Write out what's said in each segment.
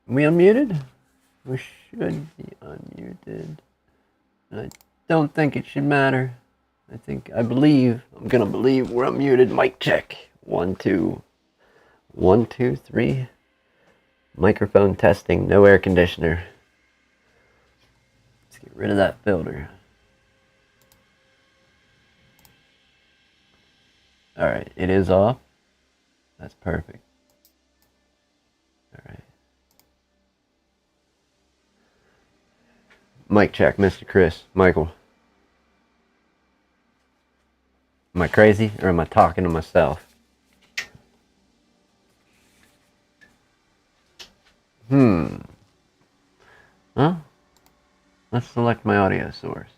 We unmuted? We should be unmuted. I don't think it should matter. I'm gonna believe we're unmuted. Mic check. 1, 2. 1, 2, 3. Microphone testing. No air conditioner. Let's get rid of that filter. Alright, it is off. That's perfect. Alright. Mic check, Mr. Chris. Michael. Am I crazy or am I talking to myself? Huh? Let's select my audio source.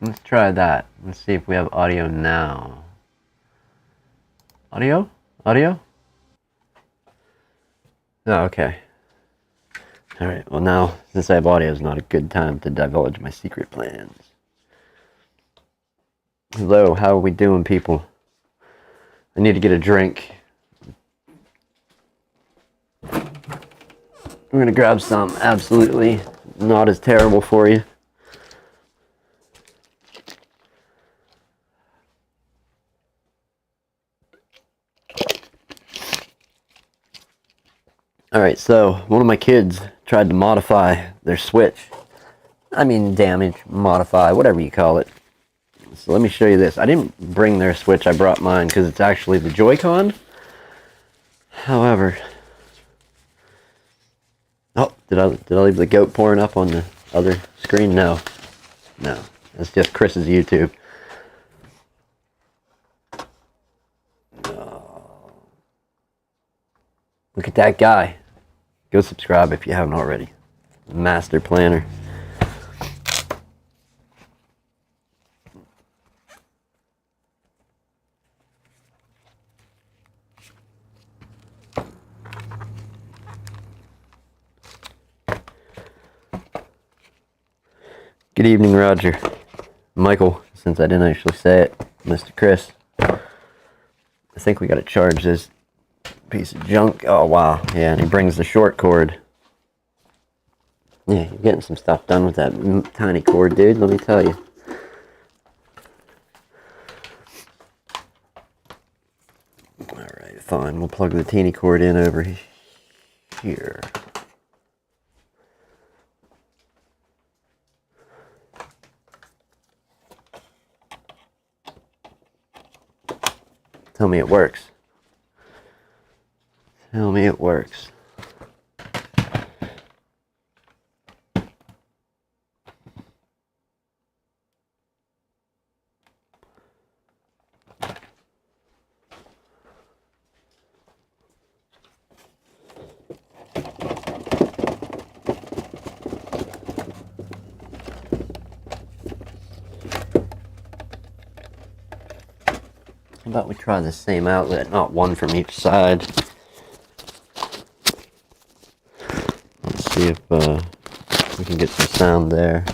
Let's try that. Let's see if we have audio now. Audio? Audio? Oh, okay. Alright, well now, since I have audio, is not a good time to divulge my secret plans. Hello, how are we doing, people? I need to get a drink. I'm gonna grab some absolutely not as terrible for you. Alright, so one of my kids tried to modify their Switch. I mean, damage, modify, whatever you call it. So let me show you this. I didn't bring their Switch, I brought mine because it's actually the Joy-Con. However, oh, did I leave the goat pouring up on the other screen? No. No. That's just Chris's YouTube. Oh. Look at that guy. Go subscribe if you haven't already. Master planner. Good evening, Roger. Michael, since I didn't actually say it, Mr. Chris. I think we gotta charge this piece of junk. Oh, wow. Yeah, and he brings the short cord. Yeah, you're getting some stuff done with that tiny cord, dude, let me tell you. Alright, fine. We'll plug the teeny cord in over here. Tell me it works. Tell me it works. How about we try the same outlet, not one from each side. Let's see if we can get some sound there.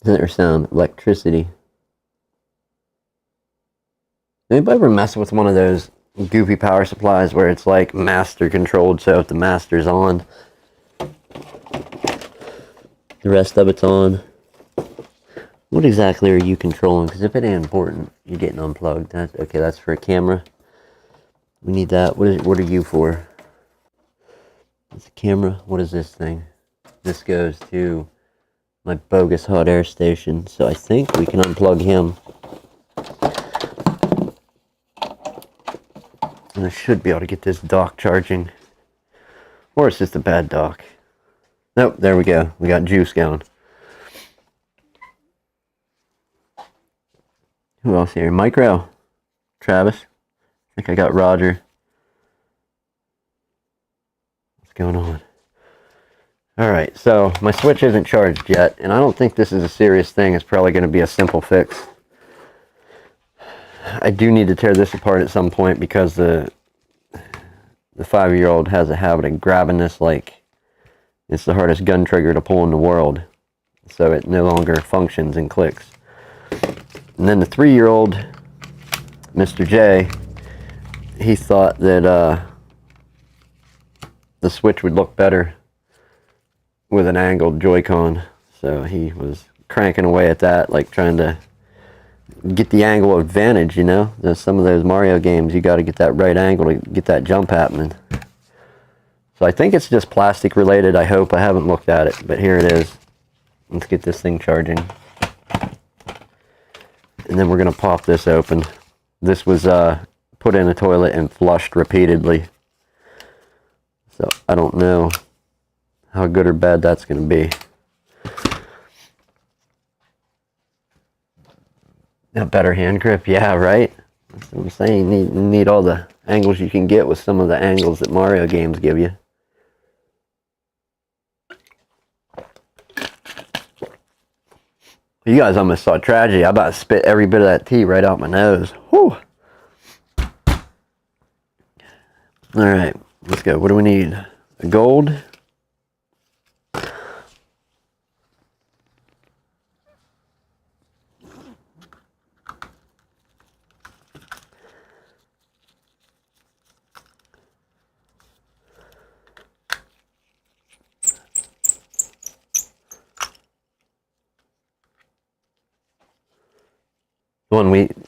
Doesn't there sound electricity? Anybody ever mess with one of those goofy power supplies where it's like master controlled, so if the master's on, the rest of it's on? What exactly are you controlling? Because if it ain't important, you're getting unplugged. Okay, that's for a camera. We need that. What are you for? It's a camera. What is this thing? This goes to my bogus hot air station. So I think we can unplug him. And I should be able to get this dock charging. Or it's just a bad dock. Nope, there we go. We got juice going. Who else here? Micro. Travis. I think I got Roger. What's going on? Alright, so my Switch isn't charged yet, and I don't think this is a serious thing. It's probably going to be a simple fix. I do need to tear this apart at some point because the 5-year-old has a habit of grabbing this like it's the hardest gun trigger to pull in the world. So it no longer functions and clicks. And then the 3-year-old, Mr. J, he thought that the Switch would look better with an angled Joy-Con. So he was cranking away at that, like trying to get the angle advantage, you know? There's some of those Mario games, you got to get that right angle to get that jump happening. So I think it's just plastic related, I hope. I haven't looked at it, but here it is. Let's get this thing charging. And then we're going to pop this open. This was put in a toilet and flushed repeatedly. So I don't know how good or bad that's going to be. A better hand grip, yeah, right? That's what I'm saying. You need all the angles you can get with some of the angles that Mario games give you. You guys almost saw tragedy. I about to spit every bit of that tea right out my nose. Whew. Alright, let's go. What do we need? A gold.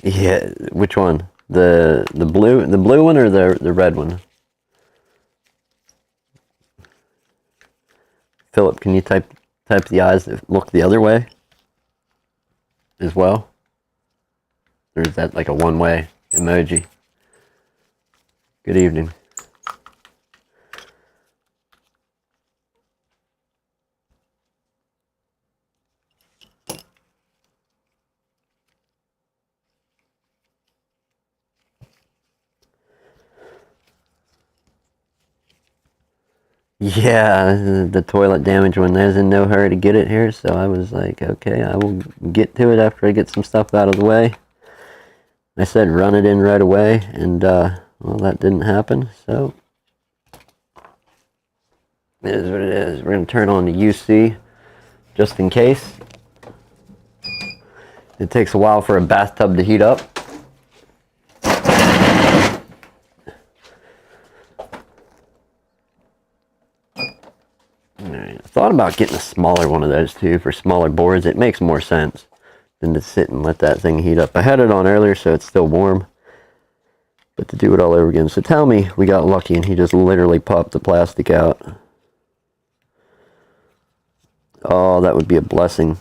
Yeah, which one? The blue one or the red one? Philip, can you type the eyes that look the other way as well? Or is that like a one-way emoji? Good evening. Yeah, the toilet damage one. I was in no hurry to get it here, so I was like, okay, I will get to it after I get some stuff out of the way. I said run it in right away, and well, that didn't happen, so it is what it is. We're going to turn on the UC just in case. It takes a while for a bathtub to heat up. Alright, I thought about getting a smaller one of those too for smaller boards. It makes more sense than to sit and let that thing heat up. I had it on earlier so it's still warm, but to do it all over again. So tell me we got lucky and he just literally popped the plastic out. Oh, that would be a blessing.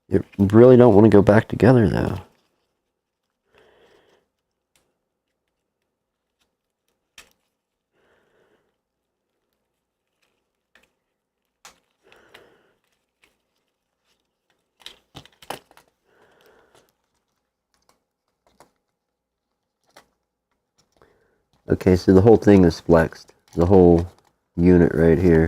You really don't want to go back together though. Okay, so the whole thing is flexed. The whole unit right here.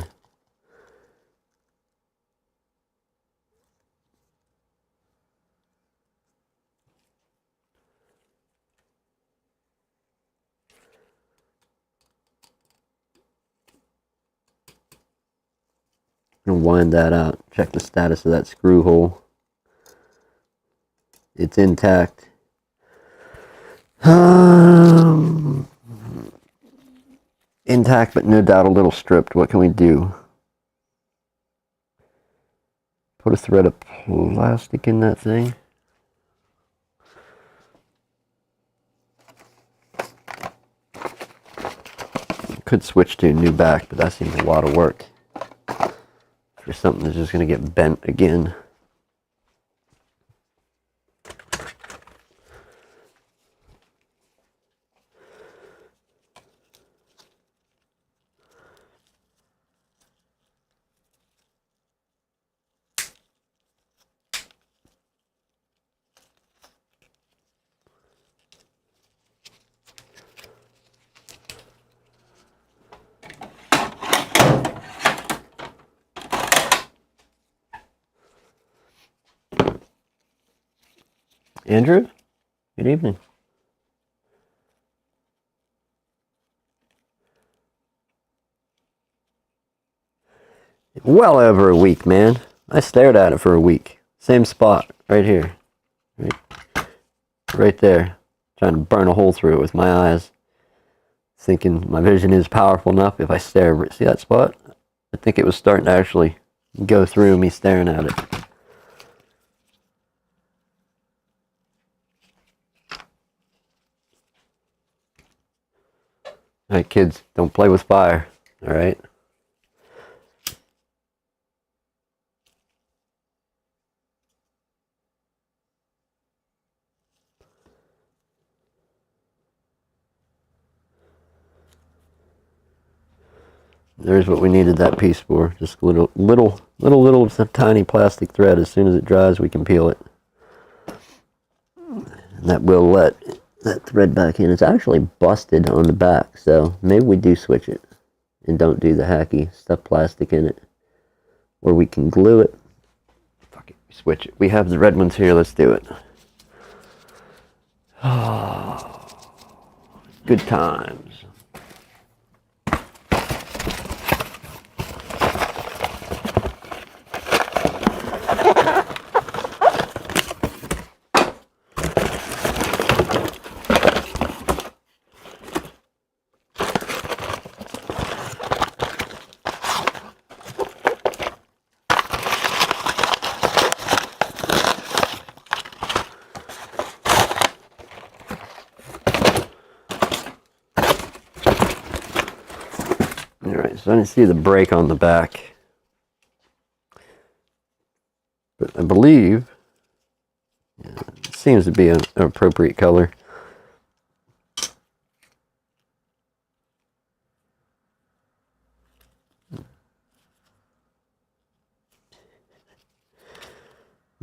I'm going to wind that out. Check the status of that screw hole. It's intact. Intact, but no doubt a little stripped. What can we do? Put a thread of plastic in that thing. Could switch to a new back, but that seems a lot of work for something that's just going to get bent again. Andrew, good evening. Well over a week, man. I stared at it for a week. Same spot, right here. Right there. Trying to burn a hole through it with my eyes. Thinking my vision is powerful enough if I stare. See that spot? I think it was starting to actually go through me staring at it. Alright, kids, don't play with fire. Alright? There's what we needed that piece for. Just a little tiny plastic thread. As soon as it dries, we can peel it. And that will let that thread back in. It's actually busted on the back, so maybe we do switch it and don't do the hacky stuff plastic in it. Or we can glue it. Fuck it, switch it. We have the red ones here, let's do it. Oh, good times. Alright, so I didn't see the break on the back. But I believe it seems to be an appropriate color.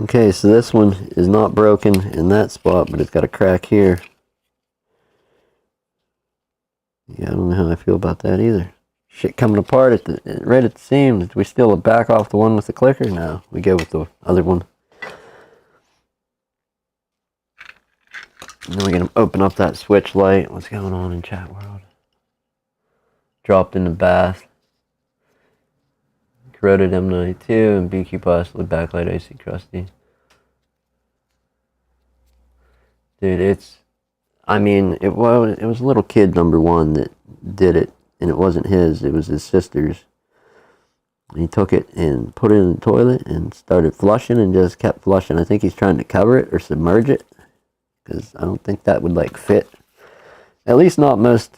Okay, so this one is not broken in that spot, but it's got a crack here. Yeah, I don't know how I feel about that either. Shit coming apart right at the seams. Do we still back off the one with the clicker? No, we go with the other one. And then we're going to open up that switch light. What's going on in chat world? Dropped in the bath. Corroded M92 and BQ possibly backlight icy crusty. Dude, I mean, it was a little kid number one that did it, and it wasn't his, it was his sister's. He took it and put it in the toilet and started flushing and just kept flushing. I think he's trying to cover it or submerge it, because I don't think that would like fit. At least not most,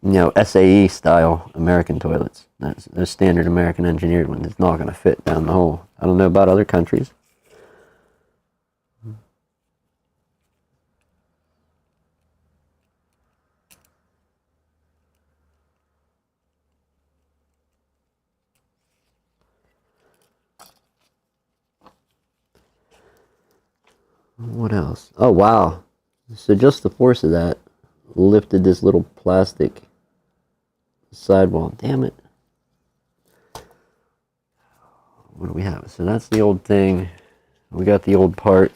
SAE style American toilets. Those standard American engineered ones. It's not going to fit down the hole. I don't know about other countries. What else? Oh, wow. So just the force of that lifted this little plastic sidewall. Damn it. What do we have? So that's the old thing. We got the old part.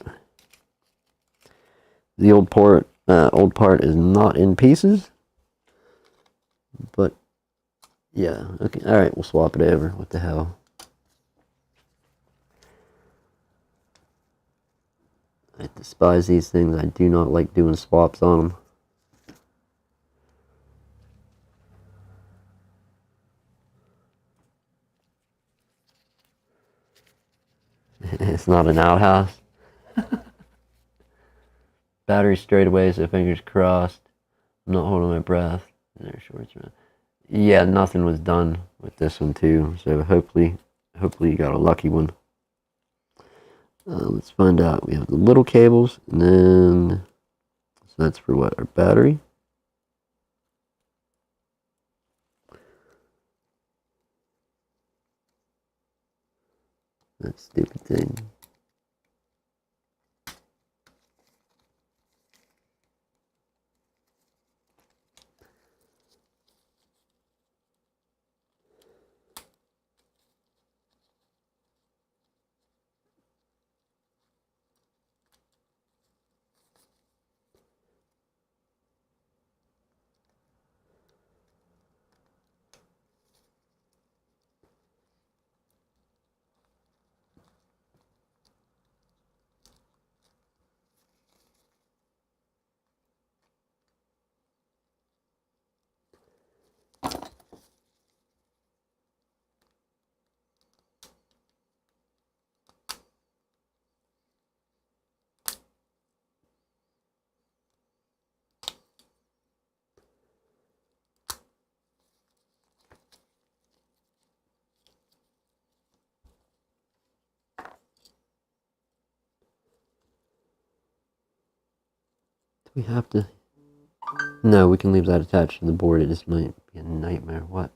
The old part is not in pieces. But, yeah. Okay. All right, we'll swap it over. What the hell? I despise these things. I do not like doing swaps on them. It's not an outhouse. Battery straight away, so fingers crossed. I'm not holding my breath. There's shorts around. Yeah, nothing was done with this one too. So hopefully you got a lucky one. Let's find out. We have the little cables, and then so that's for what? Our battery. That stupid thing. Do we have to? No, we can leave that attached to the board. It just might be a nightmare. What?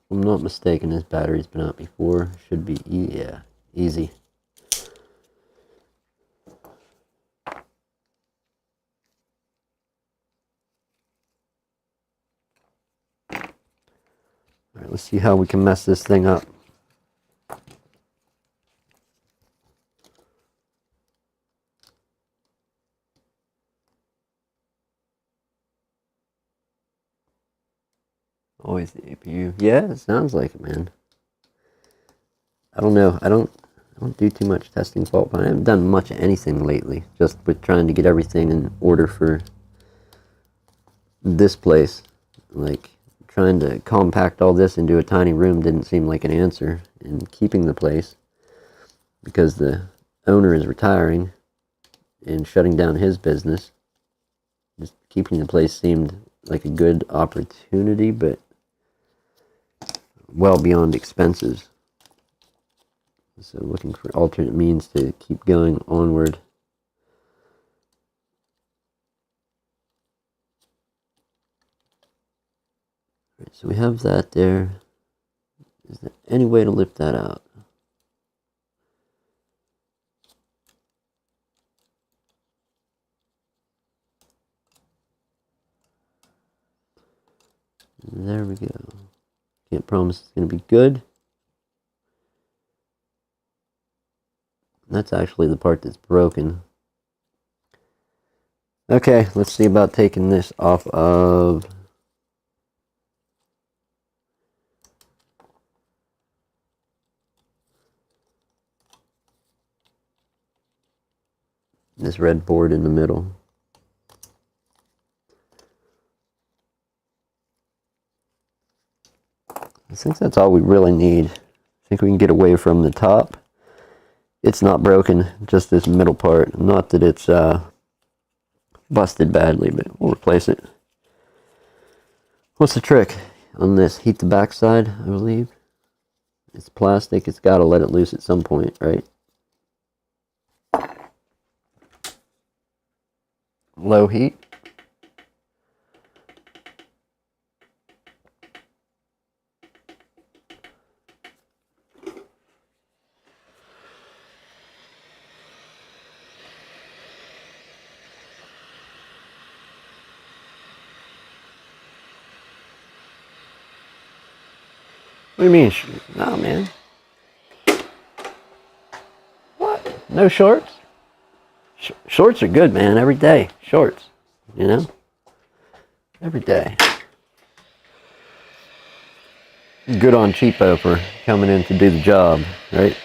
If I'm not mistaken, this battery's been out before. Should be, yeah, easy. Alright, let's see how we can mess this thing up. Always the APU. Yeah, it sounds like it, man. I don't know. I don't do too much testing fault, but I haven't done much of anything lately. Just with trying to get everything in order for this place. Like, trying to compact all this into a tiny room didn't seem like an answer. And keeping the place, because the owner is retiring and shutting down his business, just keeping the place seemed like a good opportunity, but well beyond expenses. So looking for alternate means to keep going onward. Right, so we have that there. Is there any way to lift that out? There we go. Can't promise it's going to be good. That's actually the part that's broken. Okay, let's see about taking this off of this red board in the middle. I think that's all we really need. I think we can get away from the top. It's not broken, just this middle part. Not that it's busted badly, but we'll replace it. What's the trick on this? Heat the backside, I believe. It's plastic. It's got to let it loose at some point, right? Low heat. What do you mean? No, man. What? No shorts? Shorts are good, man. Every day. Shorts. You know? Every day. Good on cheapo for coming in to do the job, right?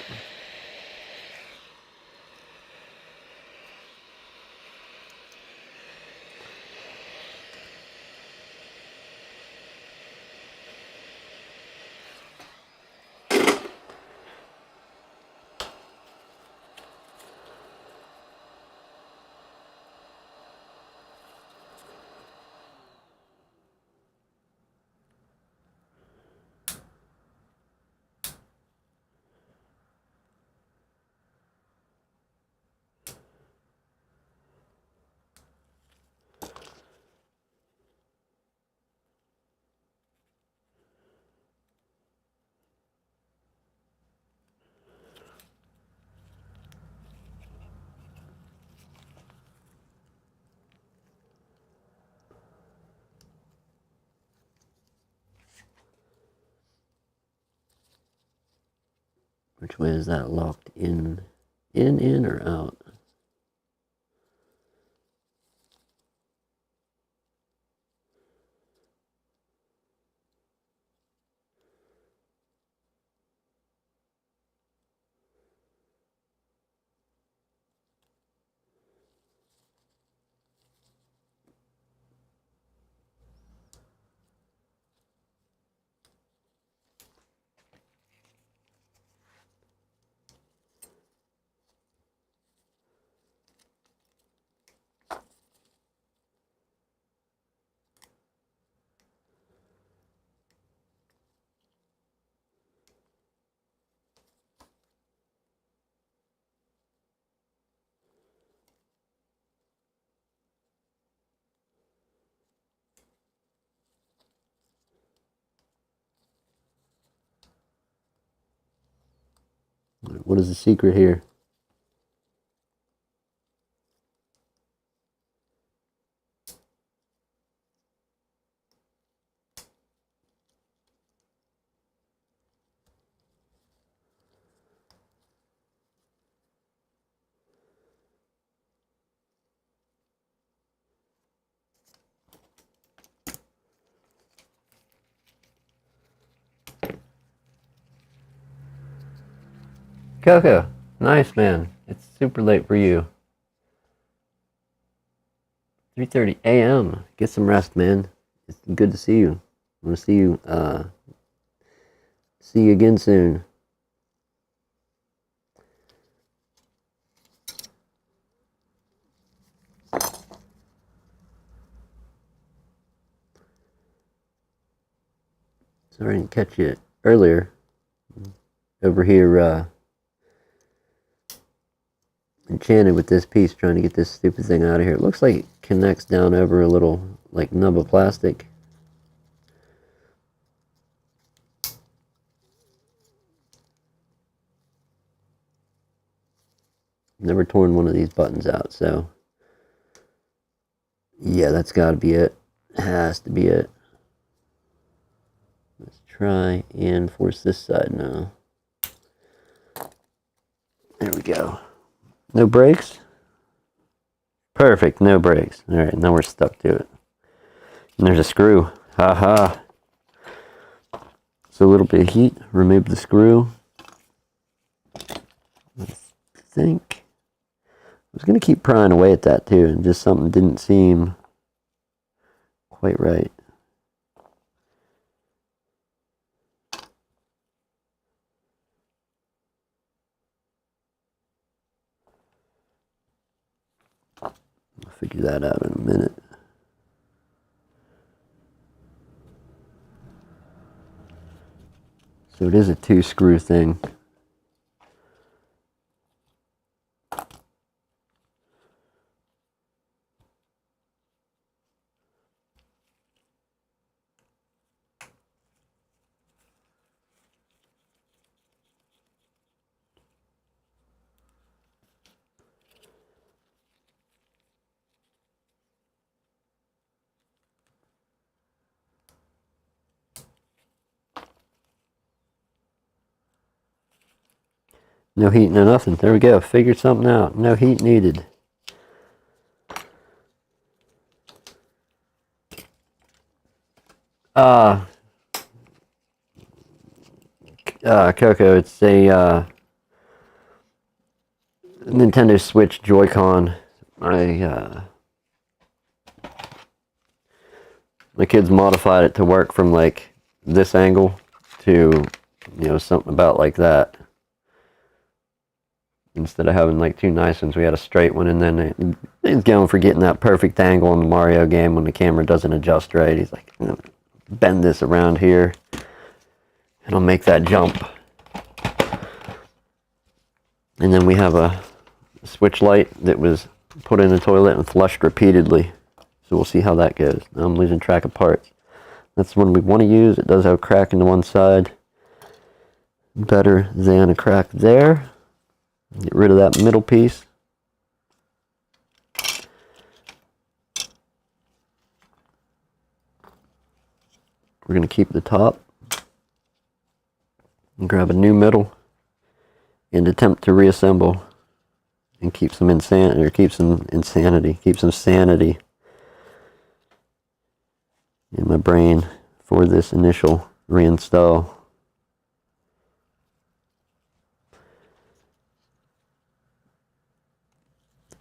Which way is that locked in? In, or out? What is the secret here? Coco, nice man. It's super late for you. 3:30 a.m. Get some rest, man. It's good to see you. I want to see you again soon. Sorry I didn't catch you earlier. Over here, enchanted with this piece, trying to get this stupid thing out of here. It looks like it connects down over a little, like, nub of plastic. Never torn one of these buttons out, so yeah, that's got to be it. Has to be it. Let's try and force this side now. There we go. No brakes? Perfect, no brakes. Alright, now we're stuck to it. And there's a screw. Haha. So a little bit of heat, remove the screw. I think I was going to keep prying away at that too, and just something didn't seem quite right. I'll figure that out in a minute. So it is a 2-screw thing. No heat, no nothing. There we go. Figured something out. No heat needed. Coco, it's a Nintendo Switch Joy-Con. My kids modified it to work from like this angle to, something about like that. Instead of having like two nice ones, we had a straight one, and then he's going for getting that perfect angle in the Mario game when the camera doesn't adjust right. He's like, bend this around here, and I'll make that jump. And then we have a switch light that was put in the toilet and flushed repeatedly. So we'll see how that goes. Now I'm losing track of parts. That's the one we want to use. It does have a crack in the one side. Better than a crack there. Get rid of that middle piece. We're going to keep the top. And grab a new middle. And attempt to reassemble. And keep some insanity, or keep some sanity in my brain for this initial reinstall.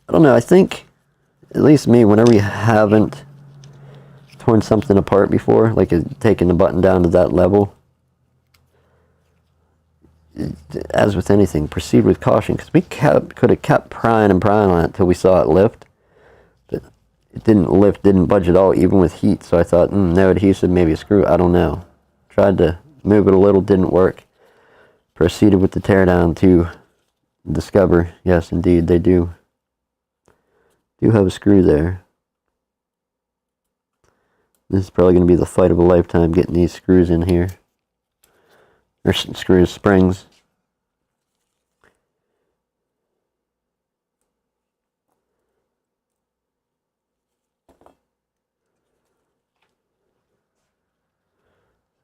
I don't know, I think, at least me, whenever you haven't torn something apart before, like taking the button down to that level, as with anything, proceed with caution, because we could have kept prying and prying on it until we saw it lift. But it didn't lift, didn't budge at all, even with heat, so I thought, no adhesive, maybe a screw, I don't know. Tried to move it a little, didn't work. Proceeded with the teardown to discover, yes, indeed, they do have a screw there. This is probably going to be the fight of a lifetime, getting these screws in here. Or springs.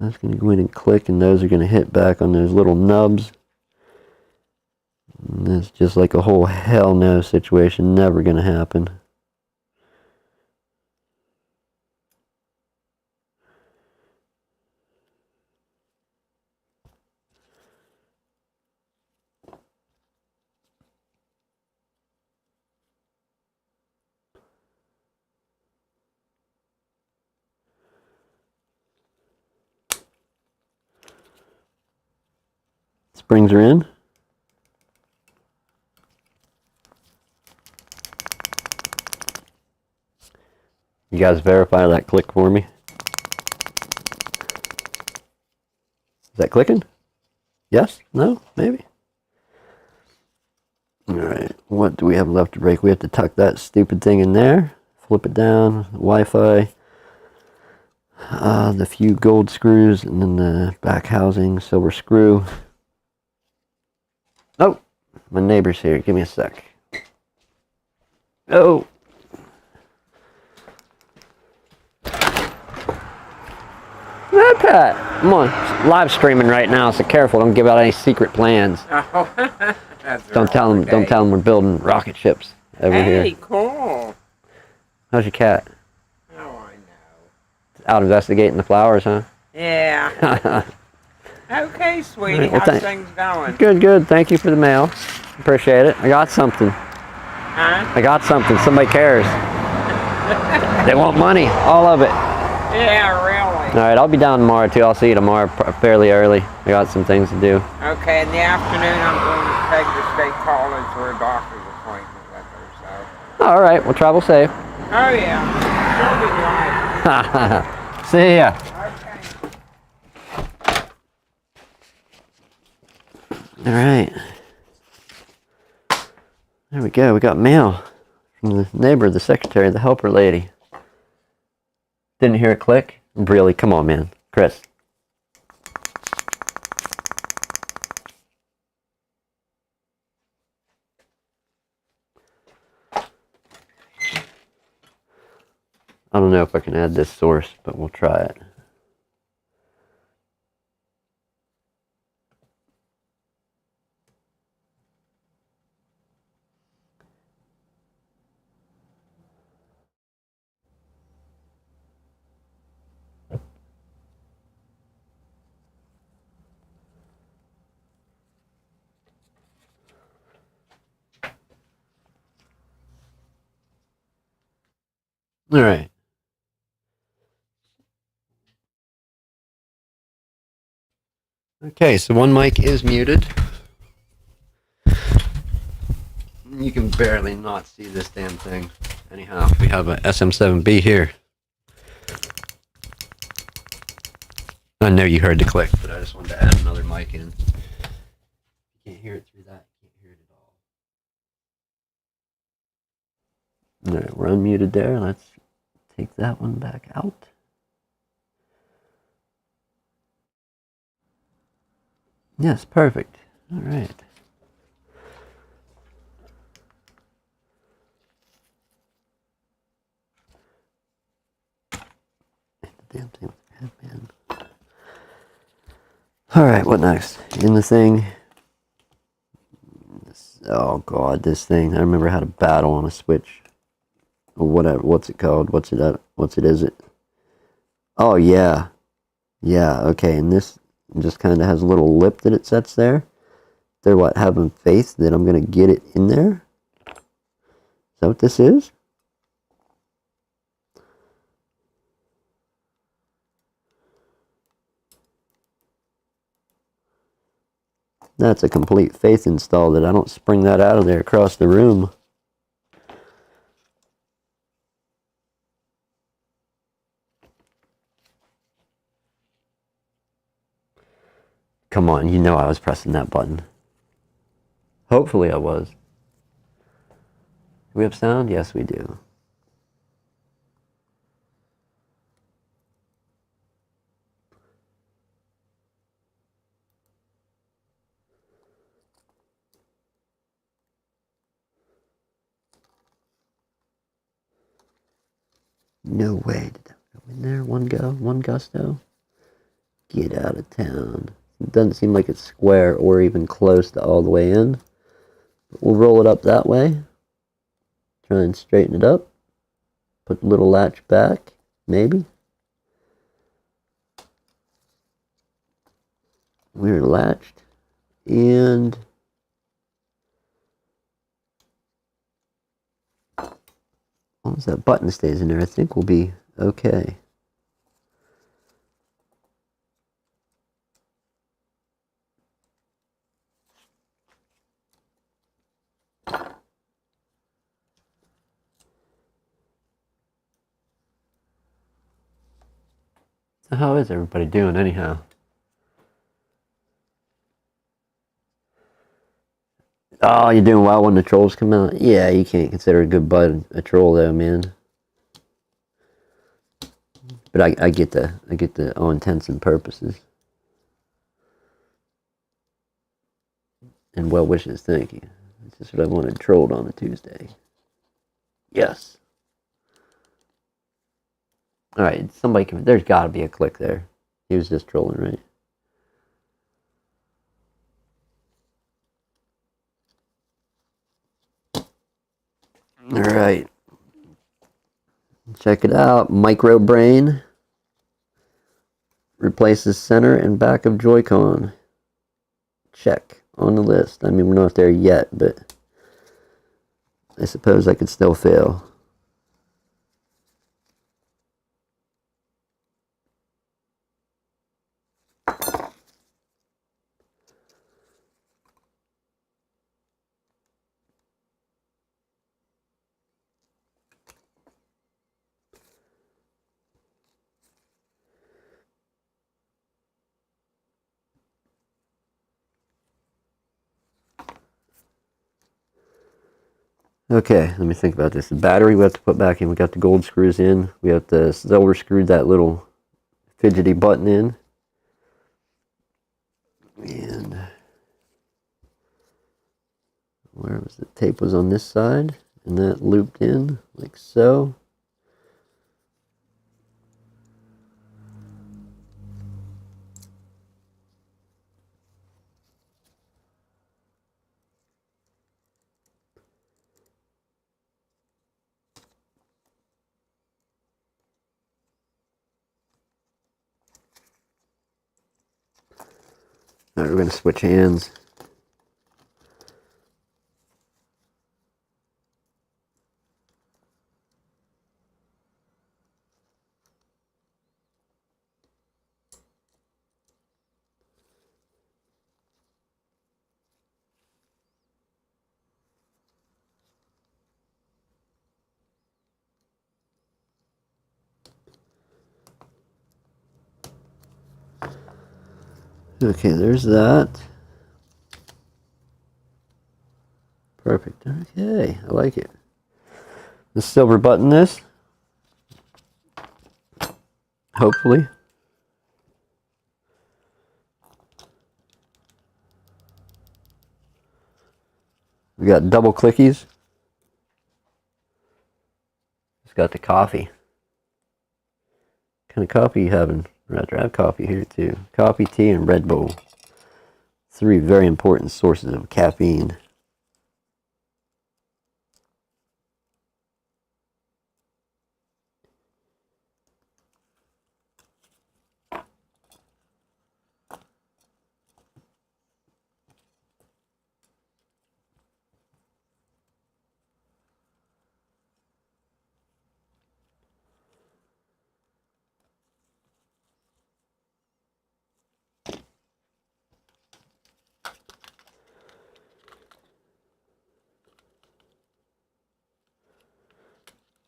That's going to go in and click, and those are going to hit back on those little nubs. And it's just like a whole hell no situation. Never going to happen. Springs are in. You guys verify that click for me. Is that clicking? Yes? No? Maybe? Alright, what do we have left to break? We have to tuck that stupid thing in there. Flip it down. Wi-Fi. The few gold screws, and then the back housing, silver screw. Oh! My neighbor's here. Give me a sec. Oh! Hey, Pat! Come on. It's live streaming right now, so careful. Don't give out any secret plans. Oh, Don't tell them we're building rocket ships over here. Hey, cool. How's your cat? Oh, I know. Out investigating the flowers, huh? Yeah. Okay, sweetie. Right, well, How's things going? Good, good. Thank you for the mail. Appreciate it. I got something. Huh? I got something. Somebody cares. They want money. All of it. Yeah, really. All right, I'll be down tomorrow, too. I'll see you tomorrow fairly early. I got some things to do. Okay, in the afternoon, I'm going to take her State College for a doctor's appointment with her, so. All right, well, travel safe. Oh, yeah. She'll be right. See ya. Okay. All right. There we go. We got mail from the neighbor, the secretary, the helper lady. Didn't hear a click? Really? Come on, man. Chris. I don't know if I can add this source, but we'll try it. All right. Okay, so one mic is muted. You can barely not see this damn thing. Anyhow, we have a SM7B here. I know you heard the click, but I just wanted to add another mic in. You can't hear it through that. You can't hear it at all. All right, we're unmuted there. Let's take that one back out. Yes, perfect. All right. Damn thing with the headband. All right, what next? In the thing. Oh God, this thing. I remember how to battle on a Switch. Or whatever. What's it called? What's it? Is it? Oh yeah, yeah. Okay, and this just kind of has a little lip that it sets there. They're what, having faith that I'm gonna get it in there. Is that what this is? That's a complete faith install that I don't spring that out of there across the room. Come on, you know I was pressing that button. Hopefully I was. Do we have sound? Yes, we do. No way. Did that go in there? One go? One gusto? Get out of town. It doesn't seem like it's square or even close to all the way in. But we'll roll it up that way. Try and straighten it up. Put the little latch back, maybe. We're latched. And as long as that button stays in there, I think we'll be okay. So how is everybody doing anyhow? Oh, you're doing well when the trolls come out? Yeah, you can't consider a good bud a troll though, man. But I get the all intents and purposes. And well wishes, thank you. That's just what I wanted trolled on a Tuesday. Yes. Alright, somebody can, there's gotta be a click there. He was just trolling, right? Alright. Check it out. Micro brain. Replaces center and back of Joy-Con. Check on the list. I mean, we're not there yet, but I suppose I could still fail. Okay, let me think about this. The battery we have to put back in. We got the gold screws in. We have the silver screwed that little fidgety button in. And where was the tape was on this side. And that looped in like so. Alright, we're going to switch hands. Okay, there's that. Perfect. Okay, I like it. The silver button this. Hopefully. We got double clickies. It's got the coffee. What kind of coffee you having? Rather, I have coffee here too. Coffee, tea, and Red Bull. 3 very important sources of caffeine.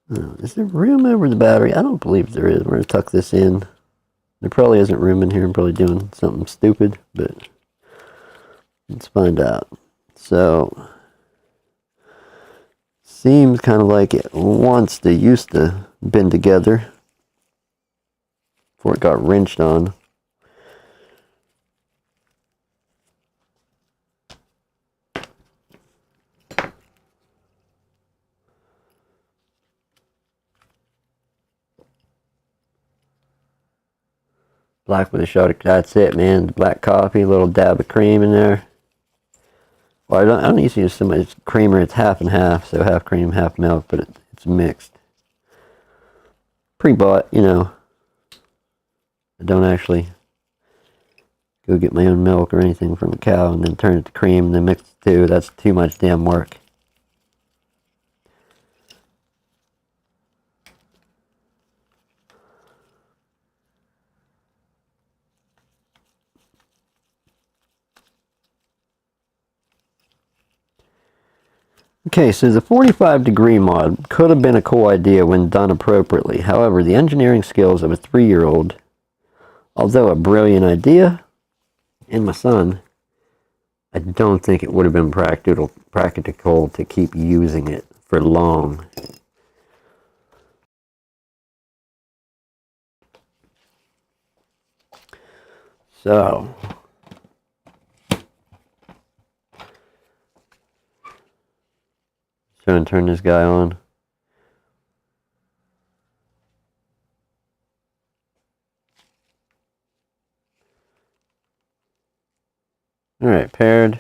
Oh, is there room over the battery? I don't believe there is. We're going to tuck this in. There probably isn't room in here. I'm probably doing something stupid, but let's find out. So, seems kind of like it wants to used to been together before it got wrenched on. Black with a shot of, that's it, man. Black coffee, a little dab of cream in there. Well, I don't need to use so much creamer. It's half and half, so half cream, half milk, but it's mixed. Pre-bought, you know. I don't actually go get my own milk or anything from a cow and then turn it to cream and then mix the two. That's too much damn work. Okay, so the 45-degree mod could have been a cool idea when done appropriately. However, the engineering skills of a 3-year-old, although a brilliant idea, and my son, I don't think it would have been practical to keep using it for long. So, trying to turn this guy on. Alright, paired.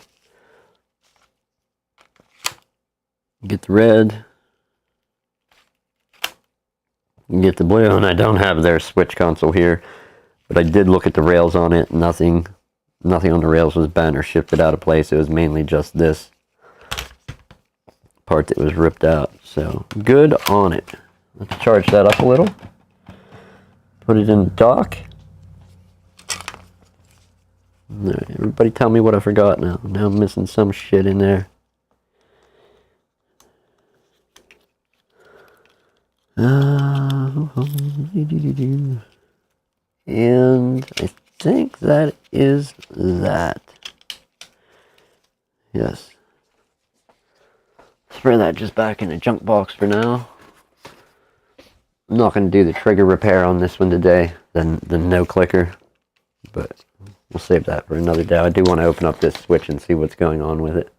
Get the red. Get the blue, and I don't have their switch console here, but I did look at the rails on it. Nothing on the rails was bent or shifted out of place. It was mainly just this part that was ripped out. So good on it. Let's charge that up a little. Put it in the dock. All right, everybody tell me what I forgot now. Now I'm missing some shit in there. And I think that is that. Yes. Throw that just back in the junk box for now. I'm not going to do the trigger repair on this one today, the no clicker, but we'll save that for another day. I do want to open up this switch and see what's going on with it.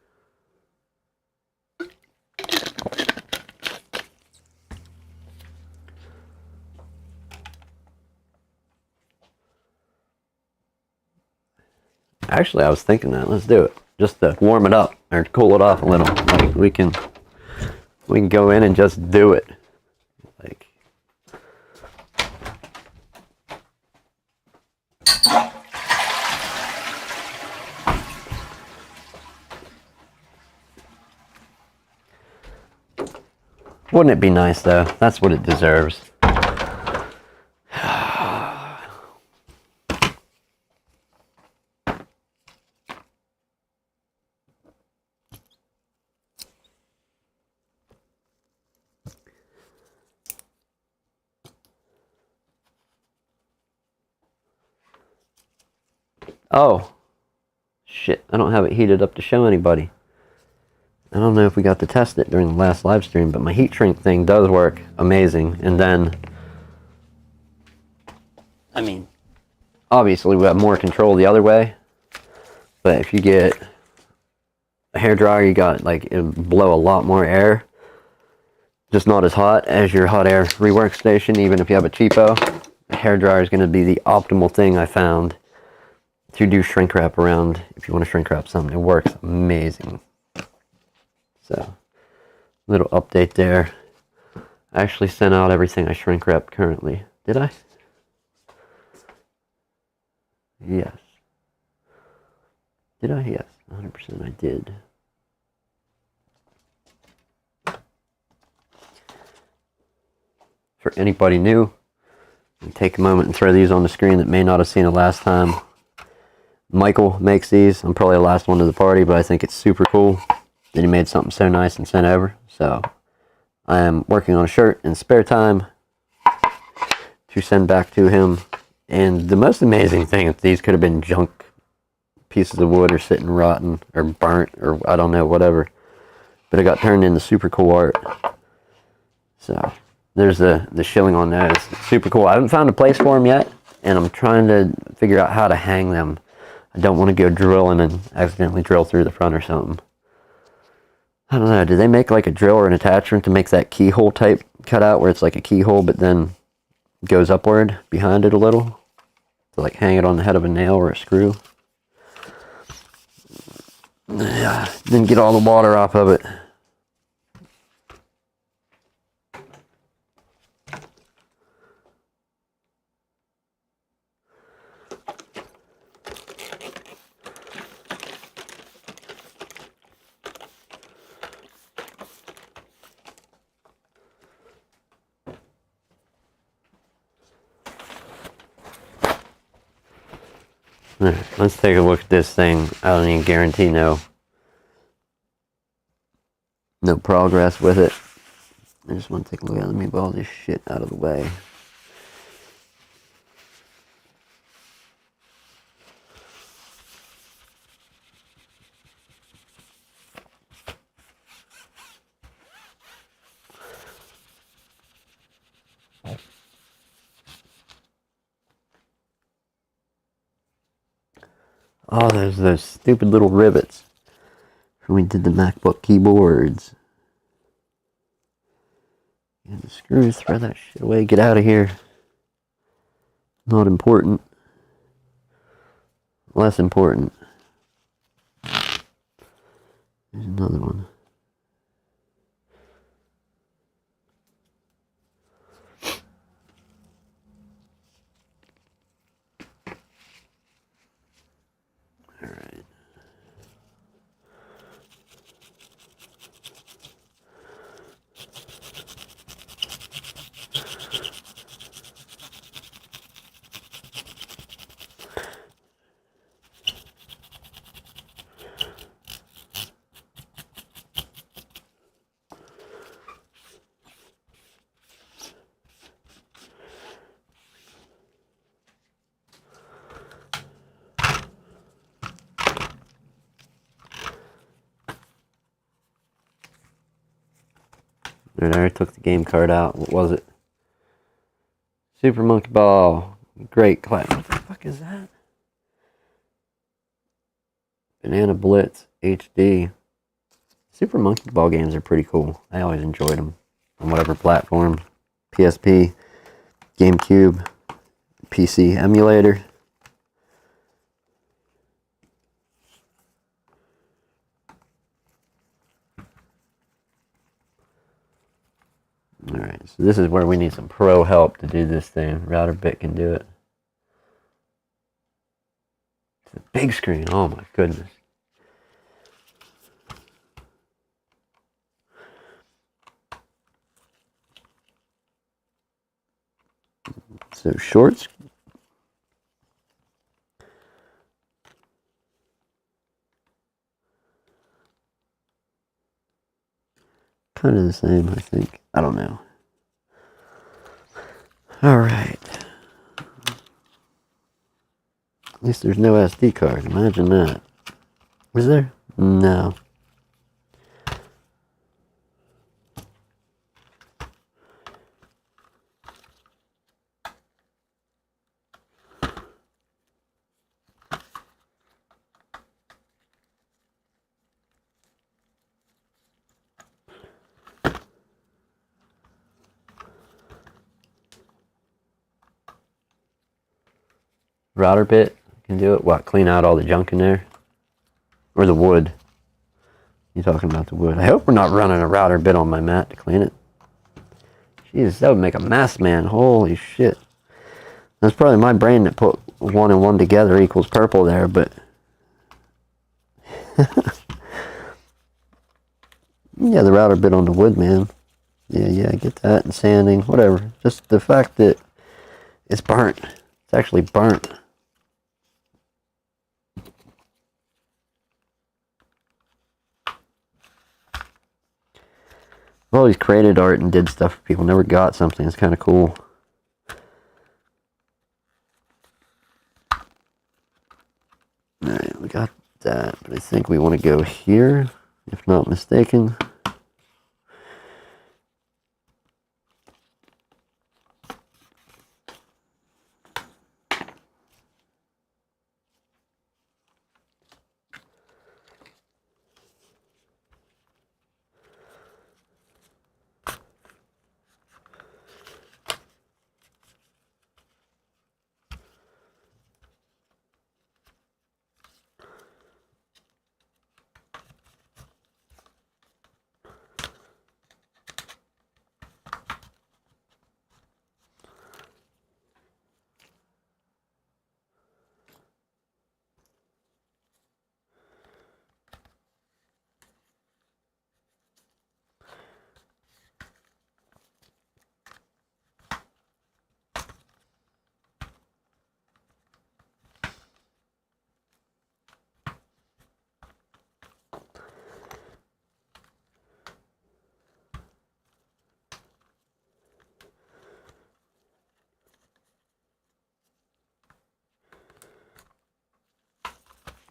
Actually, I was thinking that. Let's do it. Just to warm it up or cool it off a little. Like we can go in and just do it. Like wouldn't it be nice though? That's what it deserves. Oh, shit, I don't have it heated up to show anybody. I don't know if we got to test it during the last live stream, but my heat shrink thing does work amazing. And then, I mean, obviously we have more control the other way, but if you get a hairdryer, you got, like, it'll blow a lot more air. Just not as hot as your hot air rework station, even if you have a cheapo. A hairdryer is going to be the optimal thing I found to do shrink wrap around. If you want to shrink wrap something, it works amazing. So, little update there. I actually sent out everything I shrink wrap currently. Did I? Yes. Did I? Yes. 100% I did. For anybody new, take a moment and throw these on the screen that may not have seen it last time. Michael makes these. I'm probably the last one to the party, but I think it's super cool that he made something so nice and sent over. So I am working on a shirt in spare time to send back to him. And the most amazing thing is these could have been junk pieces of wood or sitting rotten or burnt or I don't know, whatever. But it got turned into super cool art. So there's the shilling on those. It's super cool. I haven't found a place for them yet, and I'm trying to figure out how to hang them. I don't want to go drilling and accidentally drill through the front or something. I don't know. Do they make like a drill or an attachment to make that keyhole type cutout where it's like a keyhole but then goes upward behind it a little? to like hang it on the head of a nail or a screw. Yeah, then get all the water off of it. Alright, let's take a look at this thing. I don't even guarantee no progress with it. I just want to take a look at it. Let me move all this shit out of the way. Oh, there's those stupid little rivets when we did the MacBook keyboards. And the screws, throw that shit away, get out of here. Not important. Less important. There's another one. Alright. Alright, I already took the game card out. What was it? Super Monkey Ball. Great clap. What the fuck is that? Banana Blitz HD. Super Monkey Ball games are pretty cool. I always enjoyed them on whatever platform. PSP, GameCube, PC emulator. Alright, so this is where we need some pro help to do this thing. RouterBit can do it. It's a big screen, oh my goodness. So shorts. Kind of the same, I think. I don't know. Alright. At least there's no SD card. Imagine that. Was there? No. RouterBit can do it. What? Clean out all the junk in there? Or the wood? You talking about the wood? I hope we're not running a RouterBit on my mat to clean it. Jesus, that would make a mess, man. Holy shit. That's probably my brain that put 1 and 1 together equals purple there, but... yeah, the RouterBit on the wood, man. Yeah, get that. And sanding, whatever. Just the fact that it's burnt. It's actually burnt. I've always created art and did stuff for people. Never got something. It's kind of cool. Alright, we got that. But I think we want to go here, if not mistaken.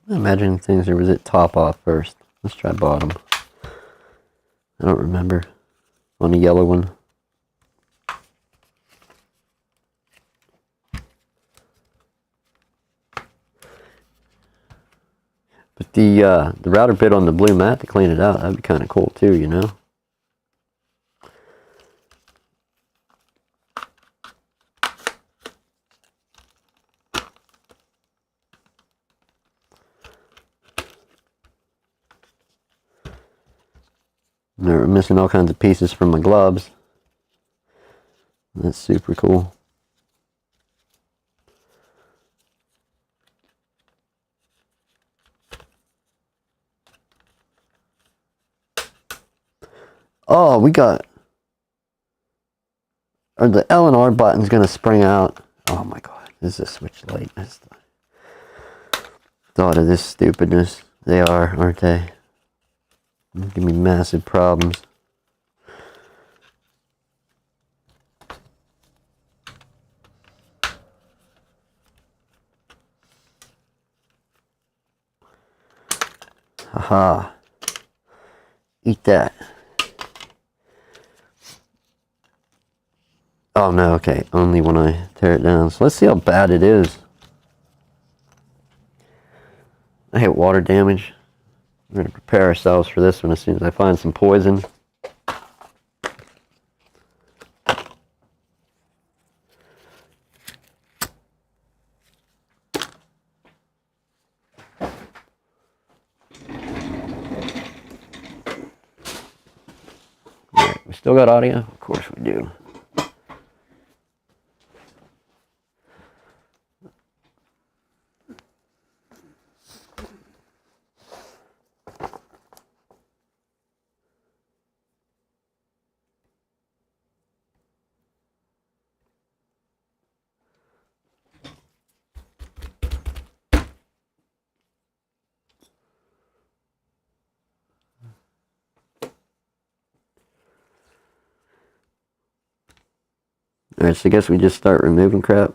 I'm imagining things, or was it top off first? Let's try bottom. I don't remember. On the yellow one. But the router bit on the blue mat to clean it out, that'd be kind of cool too, you know? They're missing all kinds of pieces from my gloves. That's super cool. Oh, we got... Or the L and R button's gonna spring out. Oh my god, this is a switch light. That's the thought of this stupidness. They are, aren't they? Give me massive problems. Haha. Eat that. Oh no, okay. Only when I tear it down. So let's see how bad it is. I hate water damage. We're going to prepare ourselves for this one as soon as I find some poison. Alright, we still got audio? Of course we do. Alright, so I guess we just start removing crap.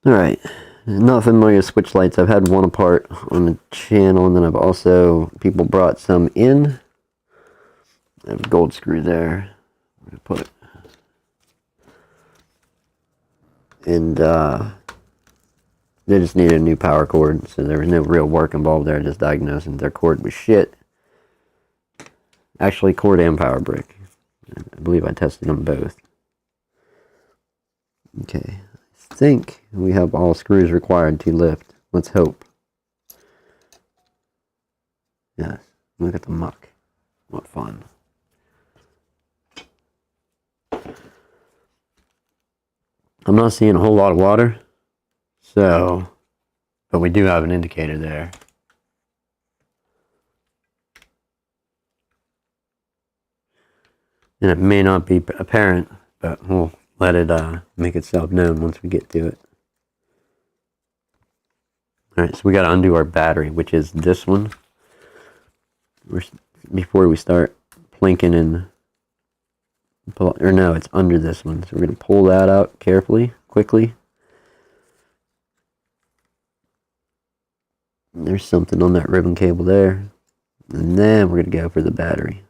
Alright, not familiar with switch lights. I've had one apart on the channel, and then I've also, people brought some in. I have a gold screw there. I'm going to put it. And they just needed a new power cord, so there was no real work involved there, just diagnosing their cord was shit. Actually, cord and power brick. I believe I tested them both. Okay. I think we have all screws required to lift. Let's hope. Yes. Look at the muck. What fun. I'm not seeing a whole lot of water. So, but we do have an indicator there. And it may not be apparent, but we'll let it make itself known once we get to it. Alright, so we got to undo our battery, which is this one. Before we start plinking and pull, or no, it's under this one. So we're going to pull that out carefully, quickly. There's something on that ribbon cable there. And then we're going to go for the battery.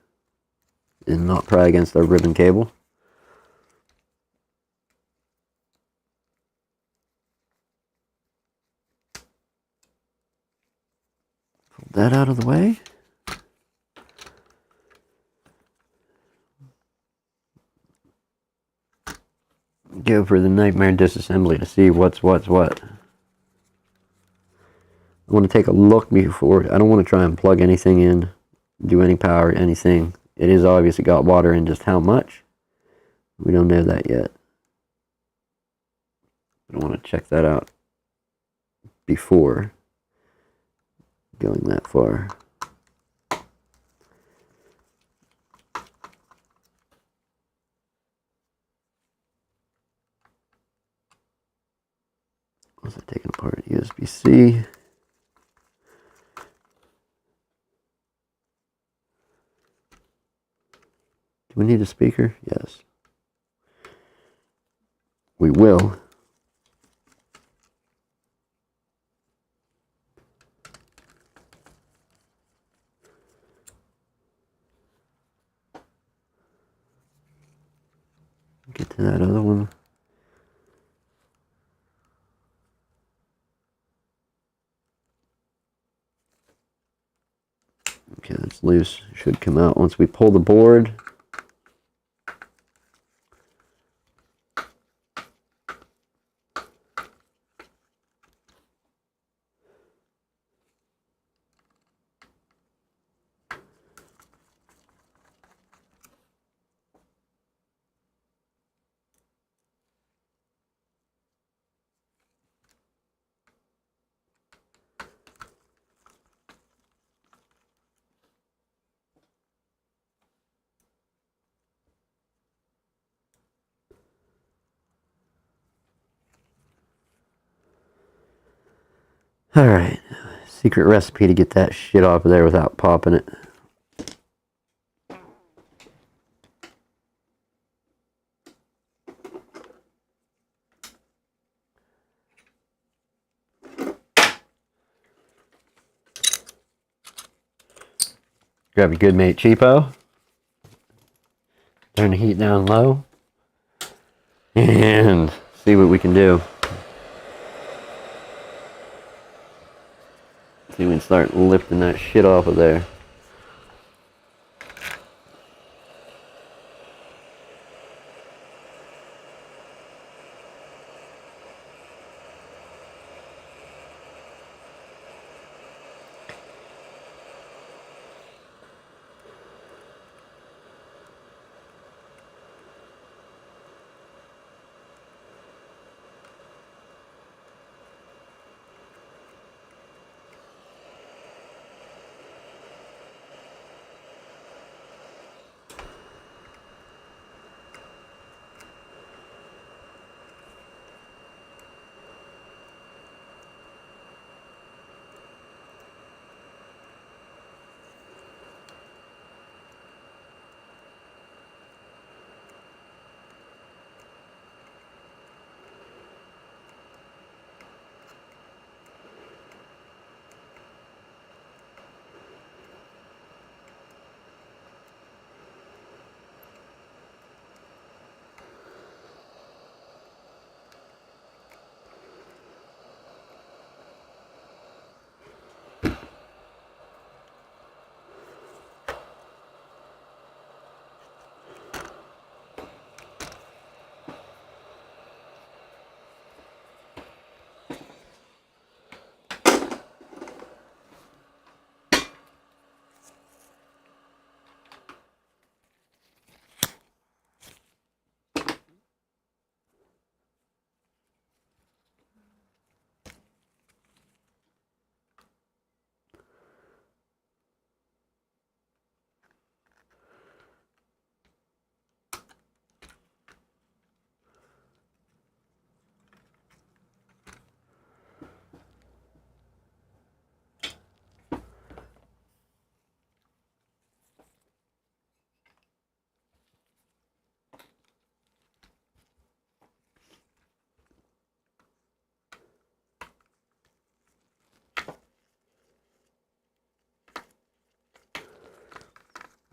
And not pry against our ribbon cable. Pull that out of the way. Go for the nightmare disassembly to see what's what. I want to take a look before. I don't want to try and plug anything in, do any power, anything. It is obvious it got water in, just how much. We don't know that yet. I want to check that out before going that far. Also taking apart USB-C. Do we need a speaker? Yes. We will. Get to that other one. Okay, that's loose. Should come out once we pull the board. Alright, secret recipe to get that shit off of there without popping it. Grab your good mate cheapo. Turn the heat down low. And see what we can do. See if we can start lifting that shit off of there.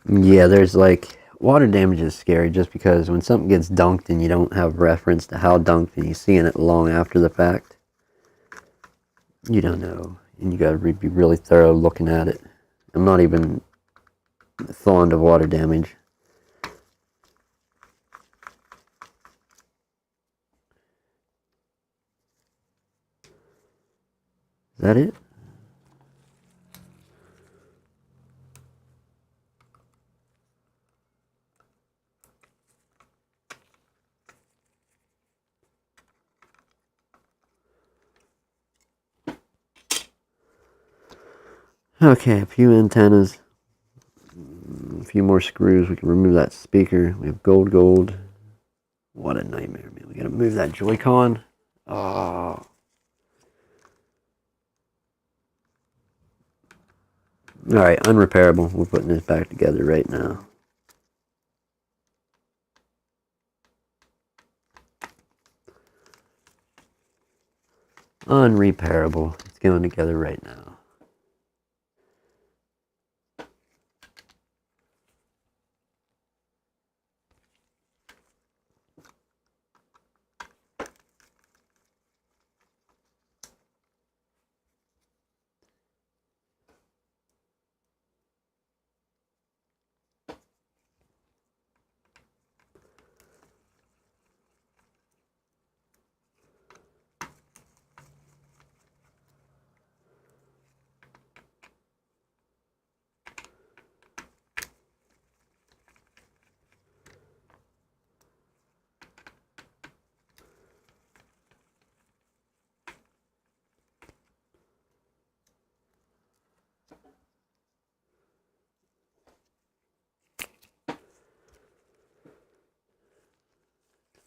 Yeah, there's like water damage is scary just because when something gets dunked and you don't have reference to how dunked and you're seeing it long after the fact, you don't know. And you gotta be really thorough looking at it. I'm not even fond of water damage. Is that it? Okay, a few antennas, a few more screws. We can remove that speaker. We have gold. What a nightmare, man. We gotta move that Joy-Con. Oh. Alright, unrepairable. We're putting this back together right now. Unrepairable. It's going together right now.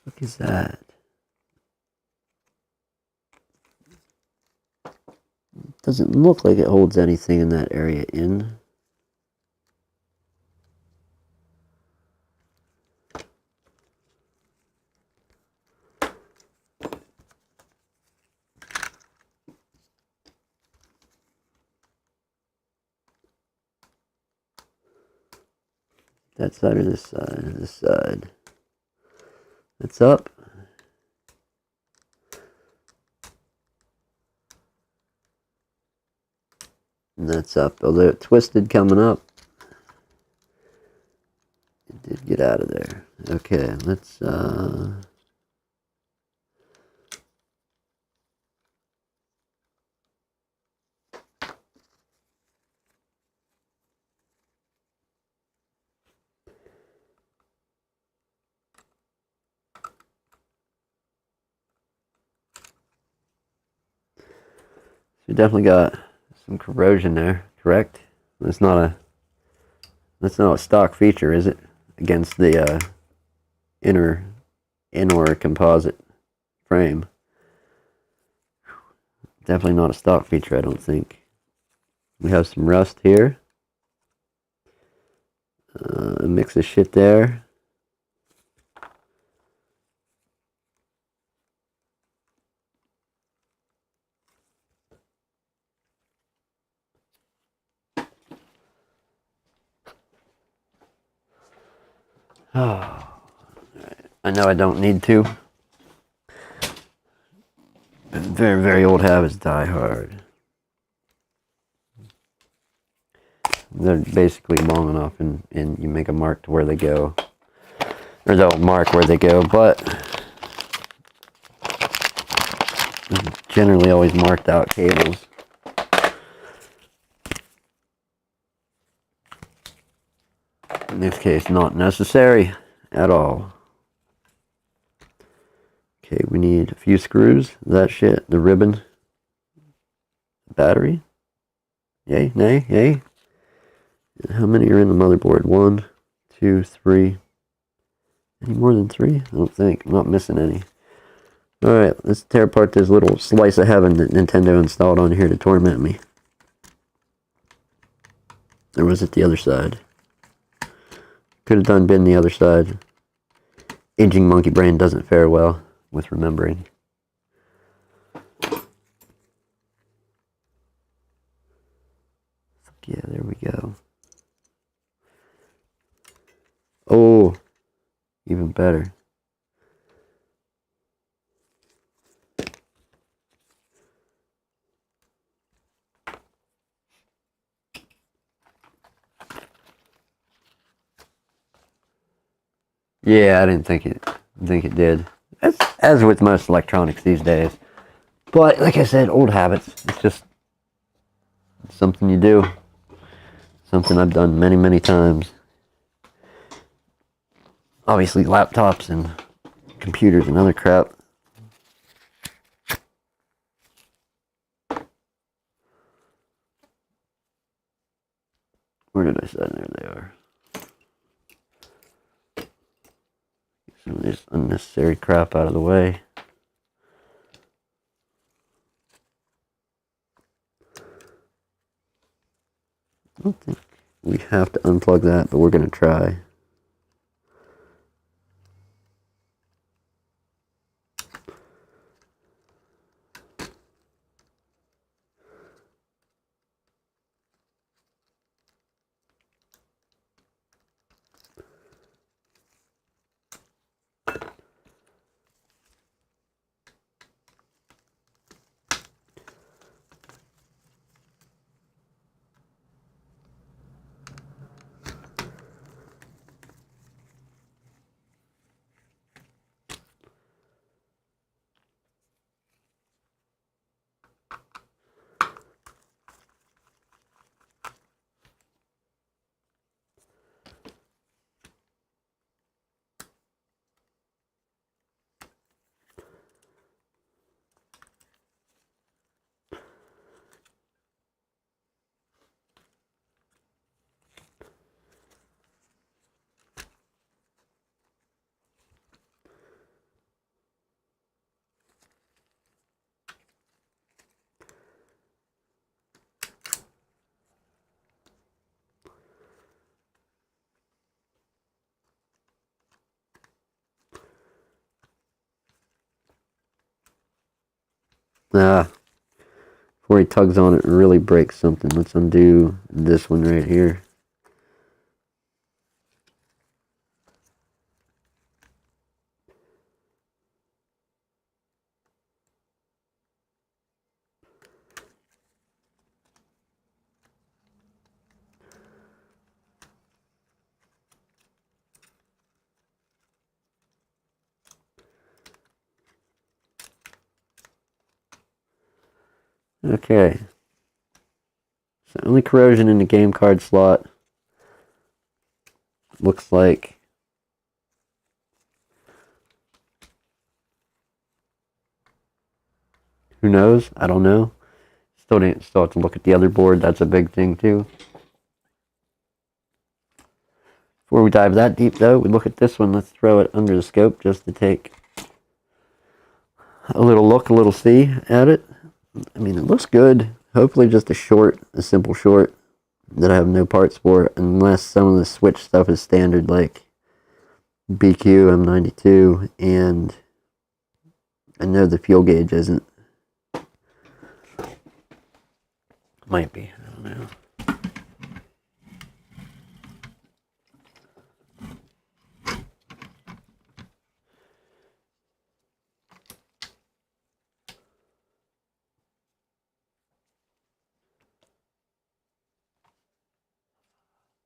What is that? Doesn't look like it holds anything in that area in. That side or this side? This side. It's up. And that's up. Although it twisted coming up, it did get out of there. Okay, let's we definitely got some corrosion there, correct? That's not a stock feature, is it? Against the inner composite frame. Definitely not a stock feature, I don't think. We have some rust here. A mix of shit there. Oh, I know I don't need to. But very, very old habits die hard. They're basically long enough and you make a mark to where they go. Or they'll mark where they go, but generally always marked out cables. In this case, not necessary at all. Okay, we need a few screws. That shit, the ribbon, battery. Yay, nay, yay. How many are in the motherboard? 1, 2, 3. Any more than 3? I don't think. I'm not missing any. Alright, let's tear apart this little slice of heaven that Nintendo installed on here to torment me. Or was it the other side? Could have been the other side. Aging monkey brain doesn't fare well with remembering. Yeah, there we go. Oh, even better. Yeah, I didn't think it did. As with most electronics these days. But like I said, old habits. It's just something you do. Something I've done many, many times. Obviously, laptops and computers and other crap. Where did I set? There they are. Get some of this unnecessary crap out of the way. I don't think we have to unplug that, but we're going to try. Before he tugs on it and really breaks something, let's undo this one right here. Okay. So only corrosion in the game card slot. Looks like who knows? I don't know. Still have to look at the other board. That's a big thing too. Before we dive that deep though, we look at this one. Let's throw it under the scope just to take a little look, a little see at it. I mean, it looks good. Hopefully just a simple short that I have no parts for, unless some of the switch stuff is standard like BQ, M92, and I know the fuel gauge isn't. Might be, I don't know.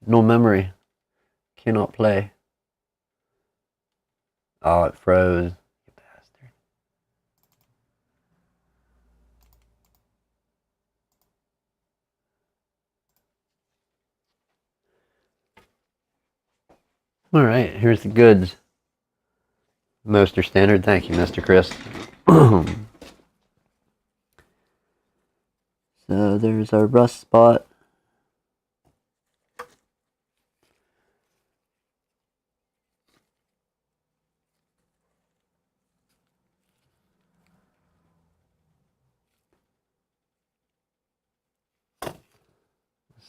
No memory. Cannot play. Oh, it froze. You bastard. Alright, here's the goods. Most are standard. Thank you, Mr. Chris. So there's our rust spot.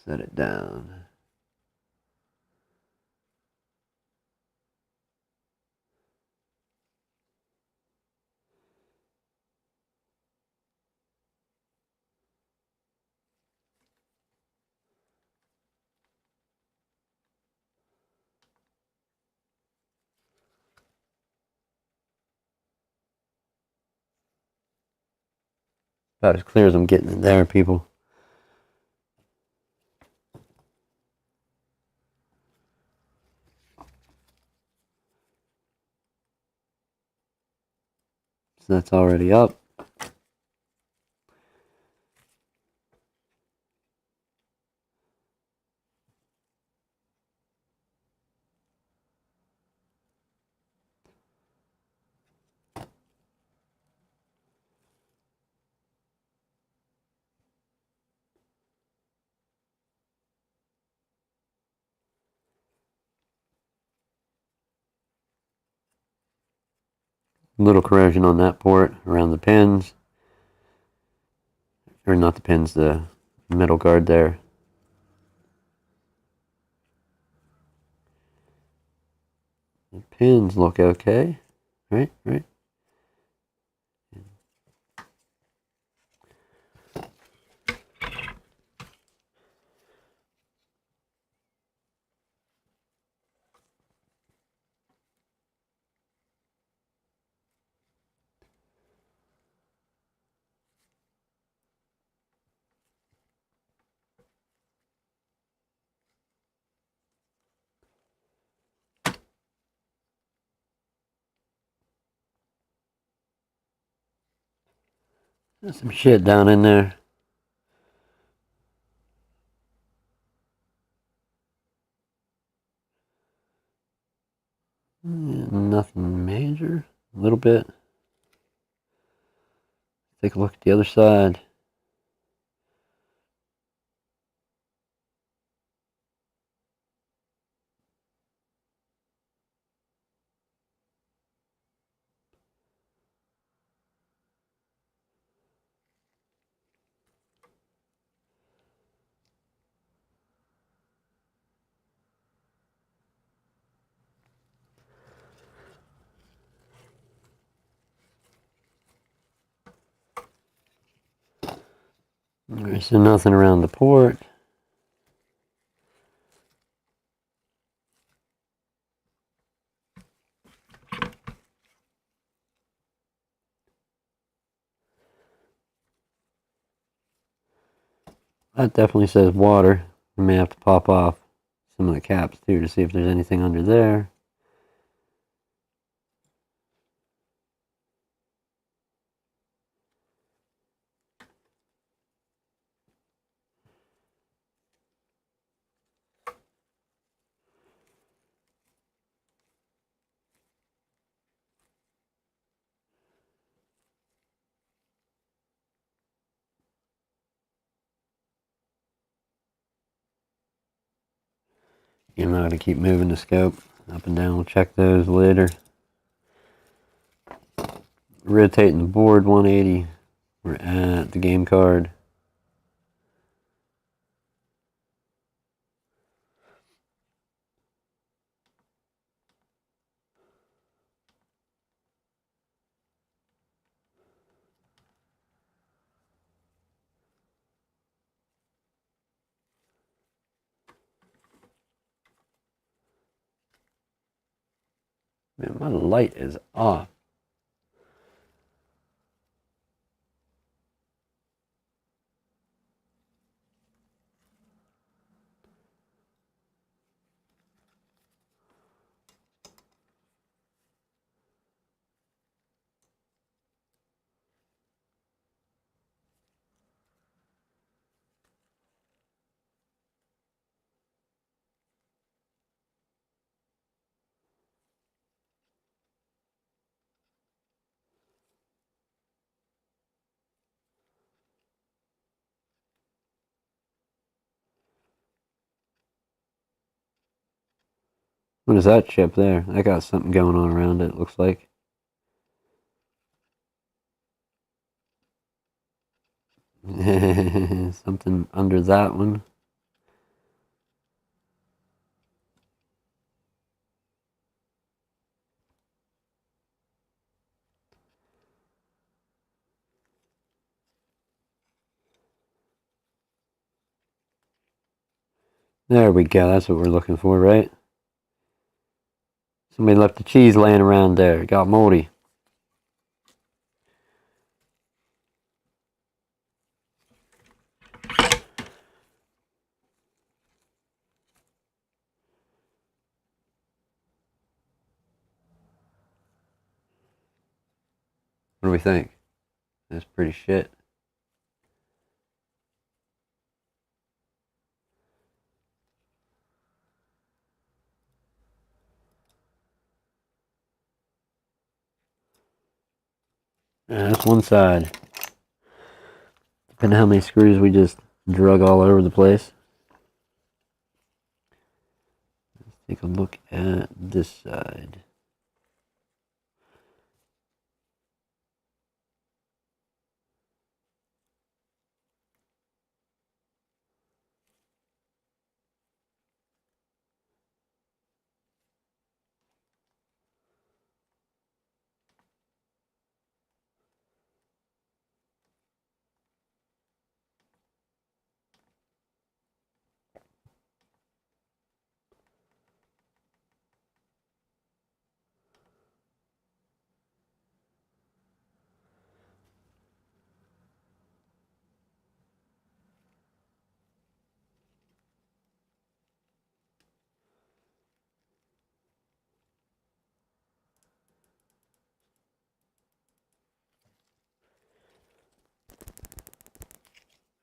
Set it down. About as clear as I'm getting it there, people. So that's already up. Little corrosion on that port around the pins. Or not the pins, the metal guard there. The pins look okay. Right. There's some shit down in there. Nothing major. A little bit. Take a look at the other side. Alright, so nothing around the port. That definitely says water. I may have to pop off some of the caps too to see if there's anything under there. I'm not going to keep moving the scope up and down. We'll check those later. Rotating the board 180. We're at the game card. Man, my light is off. What is that chip there? That got something going on around it, looks like. Something under that one. There we go. That's what we're looking for, right? Somebody left the cheese laying around there. It got moldy. What do we think? That's pretty shit. Yeah, that's one side. Depending on how many screws we just drug all over the place. Let's take a look at this side.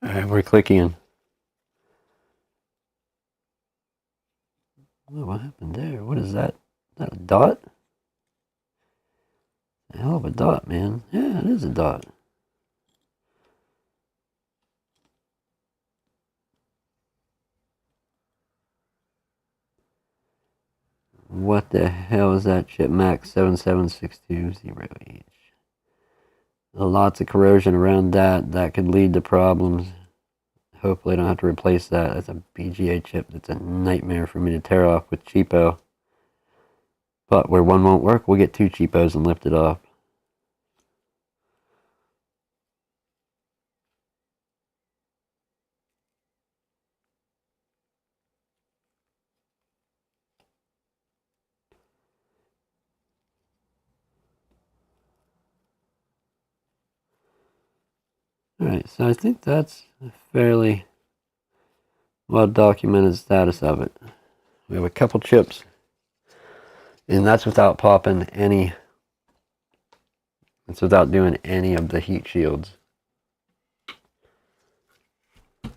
Alright, we're clicking. Oh, what happened there? What is that? Is that a dot? A hell of a dot, man. Yeah, it is a dot. What the hell is that chip? Max 77620H. Lots of corrosion around that. That could lead to problems. Hopefully I don't have to replace that. That's a BGA chip. That's a nightmare for me to tear off with cheapo. But where one won't work, we'll get two cheapos and lift it off. Alright, so I think that's a fairly well documented status of it. We have a couple chips, and that's without popping any, it's without doing any of the heat shields.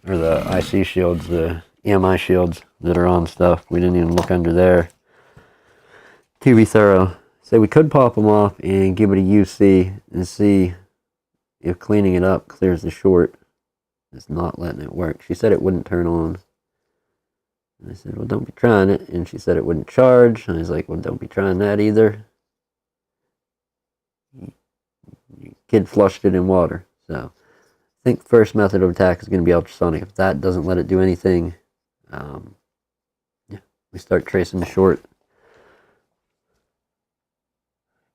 Or the IC shields, the EMI shields that are on stuff. We didn't even look under there to be thorough. So we could pop them off and give it a UC and see if cleaning it up clears the short. It's not letting it work. She said it wouldn't turn on. And I said, well, don't be trying it. And she said it wouldn't charge. And I was like, well, don't be trying that either. Kid flushed it in water. So I think first method of attack is going to be ultrasonic. If that doesn't let it do anything, yeah, we start tracing the short.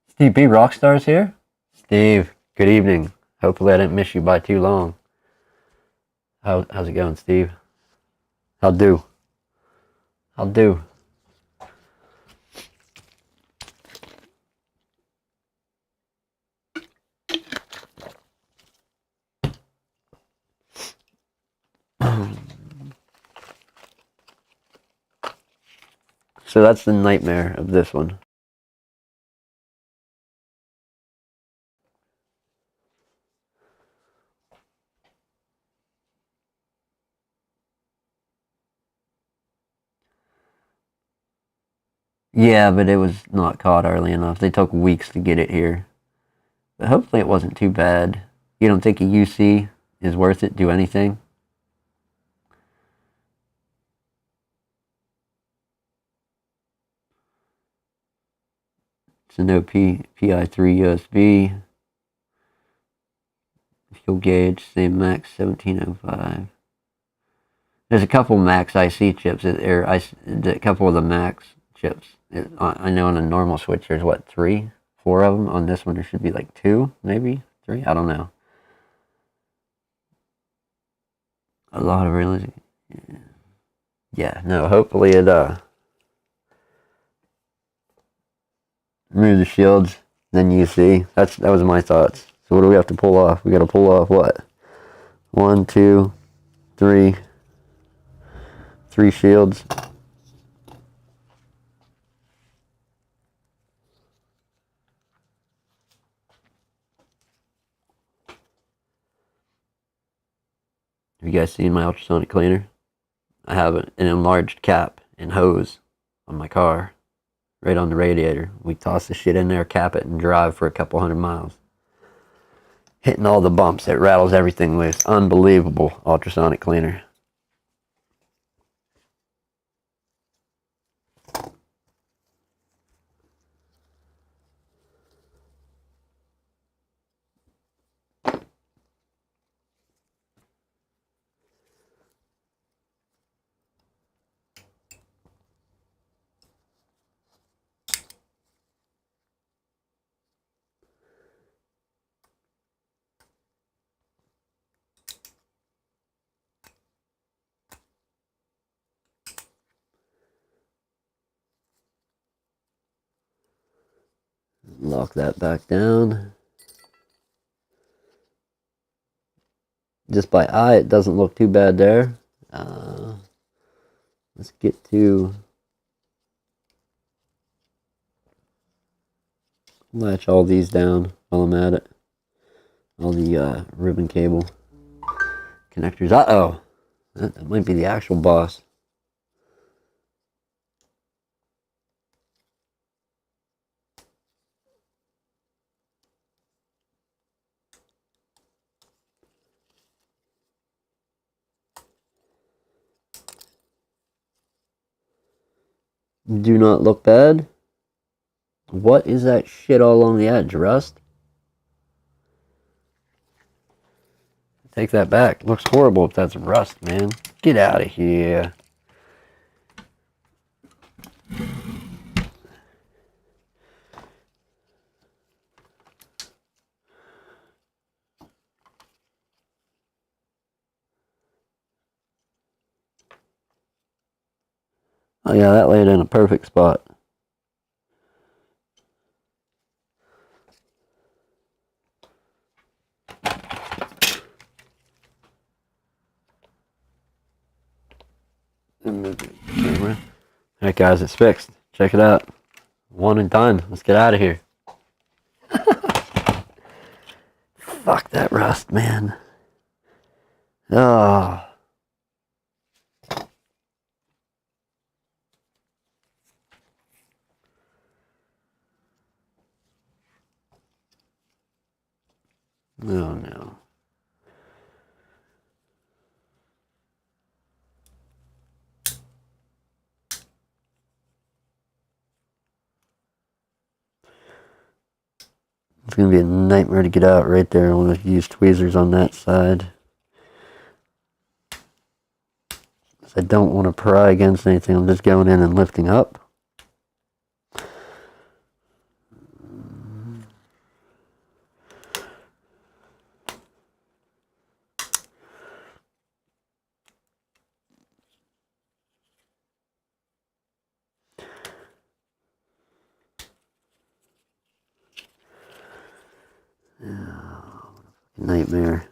Steve B. Rockstar's here. Steve, good evening. Hopefully I didn't miss you by too long. How's it going, Steve? How'll do? I'll do. So that's the nightmare of this one. Yeah, but it was not caught early enough. They took weeks to get it here. But hopefully it wasn't too bad. You don't think a UC is worth it? Do anything? So no PI3 USB. Fuel gauge, same Max 1705. There's a couple Max IC chips, or a couple of the Max chips. I know on a normal switch there's what, 3, 4 of them. On this one there should be like 2, maybe 3. I don't know. A lot of really, yeah. No. Hopefully it remove the shields. Then you see that was my thoughts. So what do we have to pull off? We got to pull off what? 1, 2, 3. 3 shields. Have you guys seen my ultrasonic cleaner? I have an enlarged cap and hose on my car, right on the radiator. We toss the shit in there, cap it, and drive for a couple 100 miles. Hitting all the bumps, it rattles everything loose. Unbelievable ultrasonic cleaner. Lock that back down. Just by eye, it doesn't look too bad there. Let's get to latch all these down while I'm at it. All the ribbon cable connectors. Uh-oh. That might be the actual boss. Do not look bad. What is that shit all along the edge? Rust? Take that back. Looks horrible if that's rust, man. Get out of here. Oh yeah, that laid in a perfect spot. Camera. Alright guys, it's fixed. Check it out. One and done. Let's get out of here. Fuck that rust, man. Oh. Oh no. It's gonna be a nightmare to get out right there. I want to use tweezers on that side. I don't want to pry against anything. I'm just going in and lifting up. Nightmare.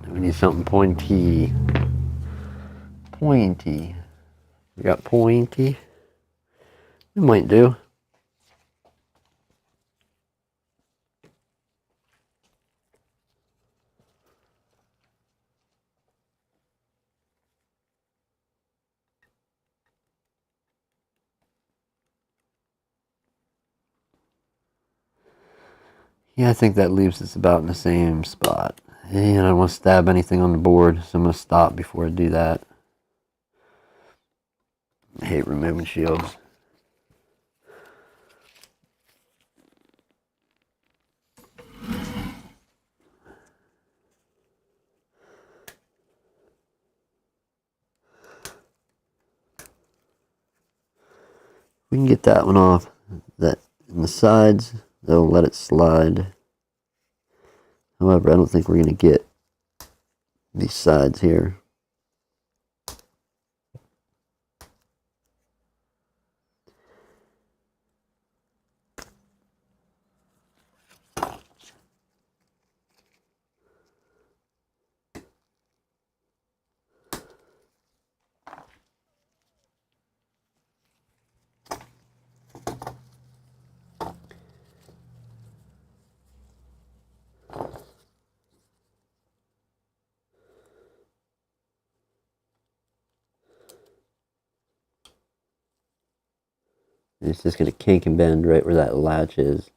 We need something pointy. Pointy. We got pointy. It might do. Yeah, I think that leaves us about in the same spot. And I don't want to stab anything on the board, so I'm going to stop before I do that. I hate removing shields. We can get that one off. That in the sides, they'll let it slide. However, I don't think we're going to get these sides here. It's just going to kink and bend right where that latch is.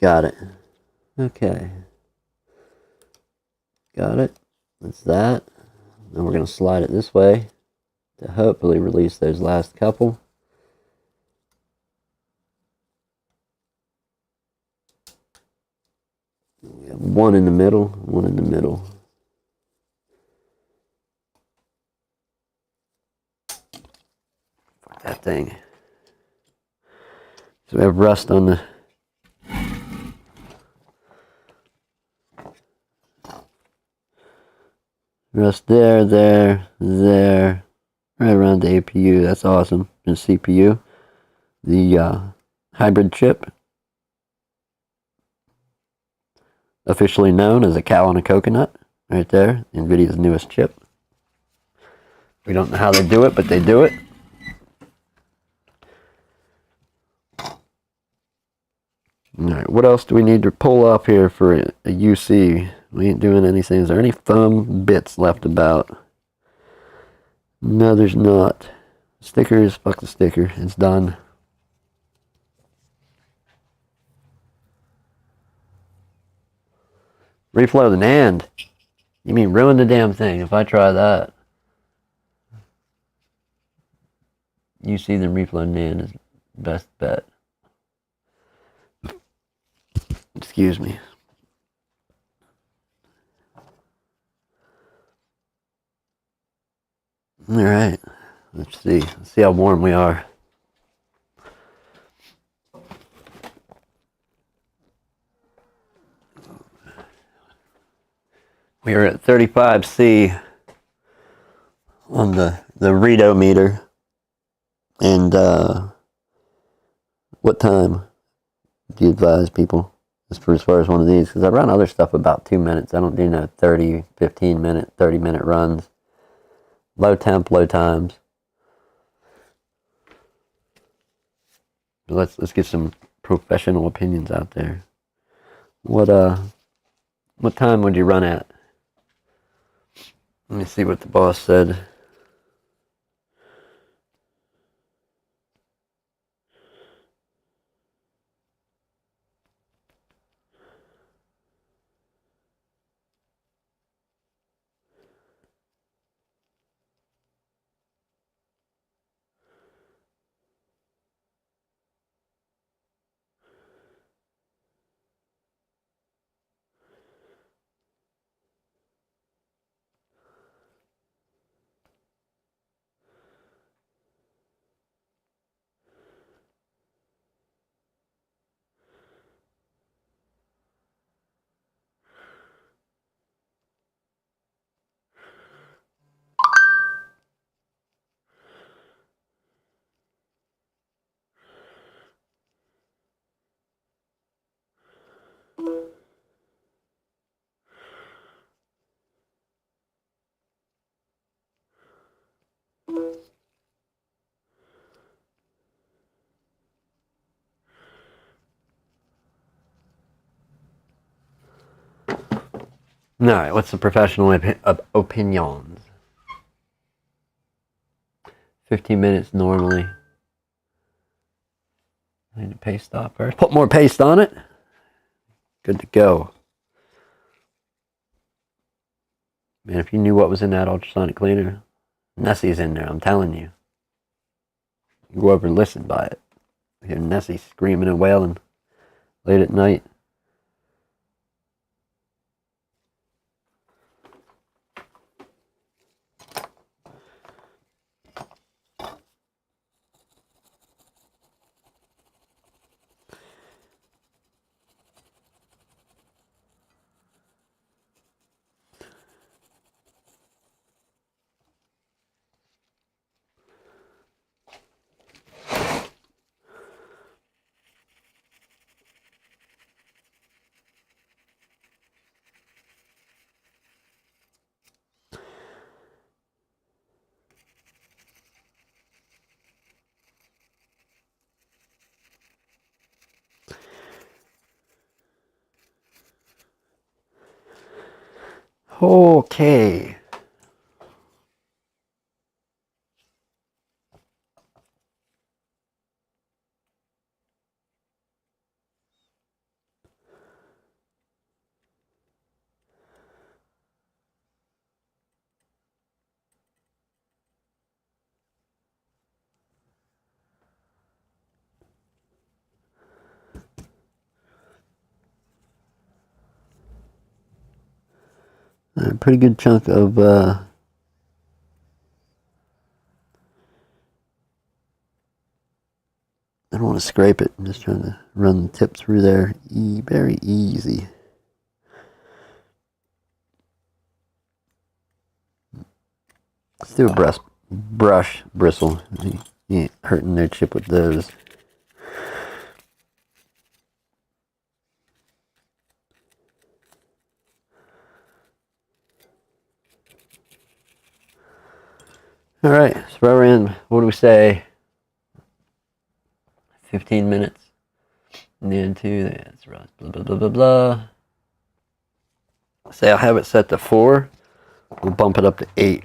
Got it. Okay. Got it. That's that. Then we're going to slide it this way to hopefully release those last couple. We have one in the middle, one in the middle. Fuck that thing. So we have rust on the rust there, right around the APU. That's awesome. And CPU, the hybrid chip, officially known as a cow on a coconut, right there. NVIDIA's newest chip. We don't know how they do it, but they do it. Alright, what else do we need to pull up here for a UC? We ain't doing anything. Is there any foam bits left about? No, there's not. Stickers, fuck the sticker. It's done. Reflow the NAND. You mean ruin the damn thing if I try that? UC then reflow NAND is best bet. Excuse me. Alright, let's see. Let's see how warm we are. We are at 35C on the Rito meter. And what time do you advise people as far as one of these? Because I run other stuff about 2 minutes. I don't do no 30, 15 minute, 30 minute runs. Low temp, low times. Let's get some professional opinions out there. What time would you run at? Let me see what the boss said. Alright, what's the professional opinions? 15 minutes normally. I need a paste stop first. Put more paste on it. Good to go. Man, if you knew what was in that ultrasonic cleaner, Nessie's in there, I'm telling you. You go over and listen by it. You hear Nessie screaming and wailing late at night. Okay. A pretty good chunk of I don't want to scrape it. I'm just trying to run the tip through there very easy. Let's do a brush bristle. You ain't hurting their chip with those. Alright, so we're in, what do we say? 15 minutes. And then that's right. Blah, blah, blah, blah, blah. Say I'll have it set to 4. We'll bump it up to 8.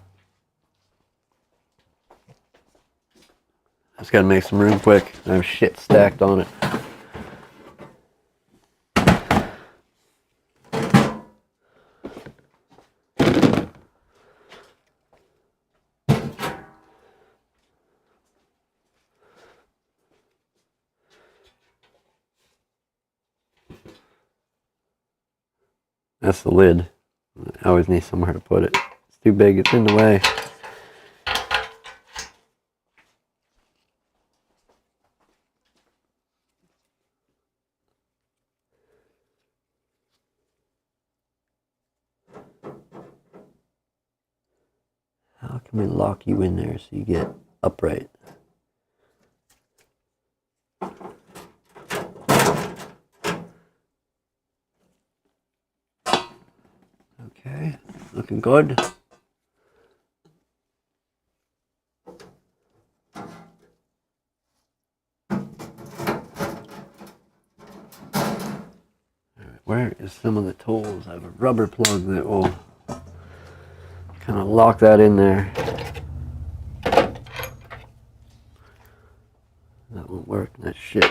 Just gotta make some room quick. I have shit stacked on it. That's the lid. I always need somewhere to put it. It's too big, it's in the way. How can we lock you in there so you get upright? Okay, looking good. Where is some of the tools? I have a rubber plug that will kind of lock that in there. That won't work. That's shit.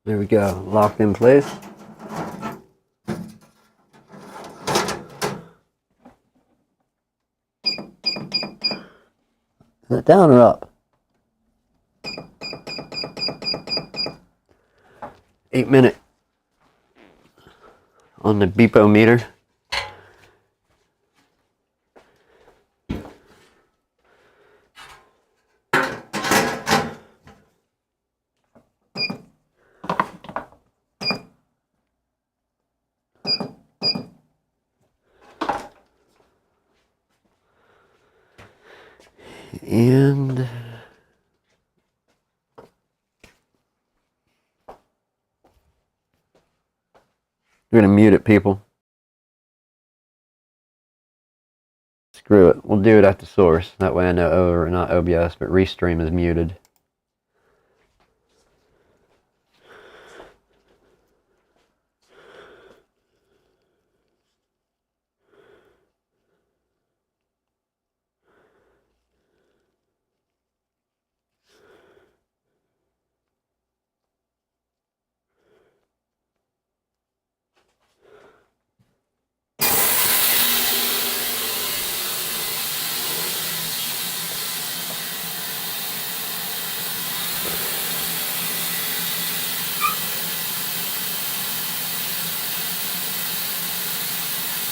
There we go. Locked in place. Is it down or up? 8-minute on the beepo meter. And we're going to mute it, people. Screw it. We'll do it at the source. That way I know, or not OBS, but Restream is muted.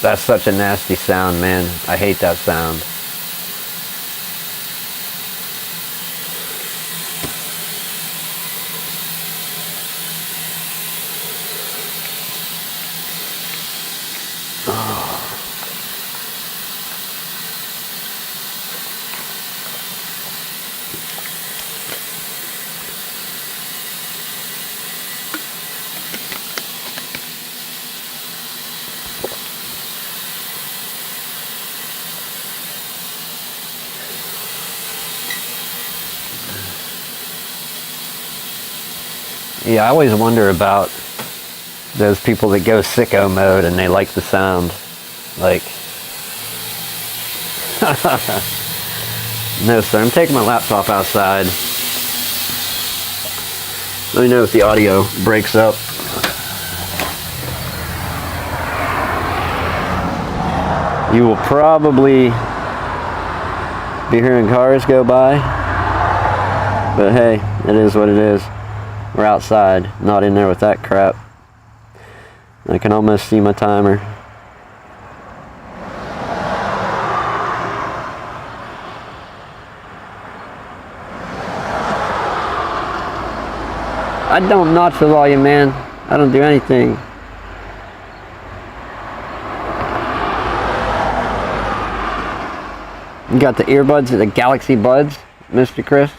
That's such a nasty sound, man. I hate that sound. Yeah, I always wonder about those people that go sicko mode and they like the sound. Like, no sir, I'm taking my laptop outside. Let me know if the audio breaks up. You will probably be hearing cars go by, but hey, it is what it is. We're outside, not in there with that crap. I can almost see my timer. I don't notch the volume, man. I don't do anything. You got the earbuds, the Galaxy Buds, Mr. Chris?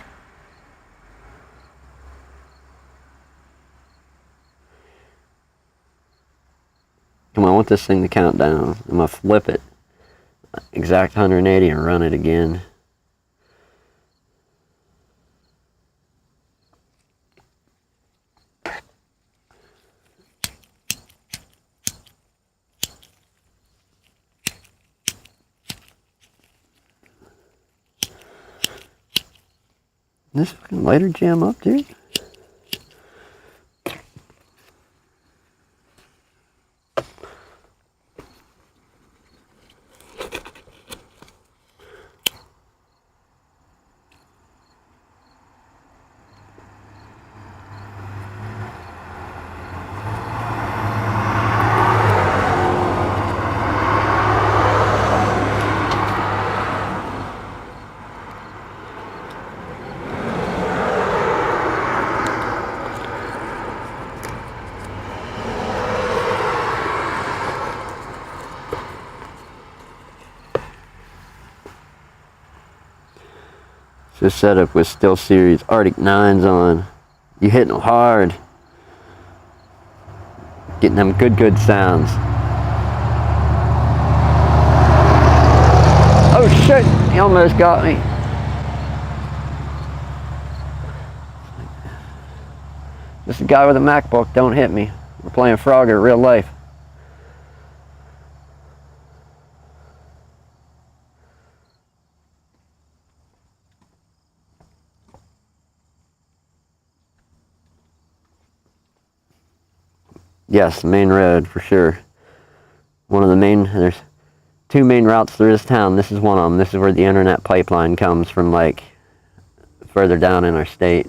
Come on, I want this thing to count down. I'm going to flip it. Exact 180 and run it again. This fucking lighter jam up, dude? This setup with Still Series Arctic 9s on. You hitting them hard. Getting them good sounds. Oh shit, he almost got me. This is a guy with a MacBook, don't hit me. We're playing Frogger real life. Yes, main road for sure. One of the main, there's two main routes through this town. This is one of them. This is where the internet pipeline comes from, like further down in our state.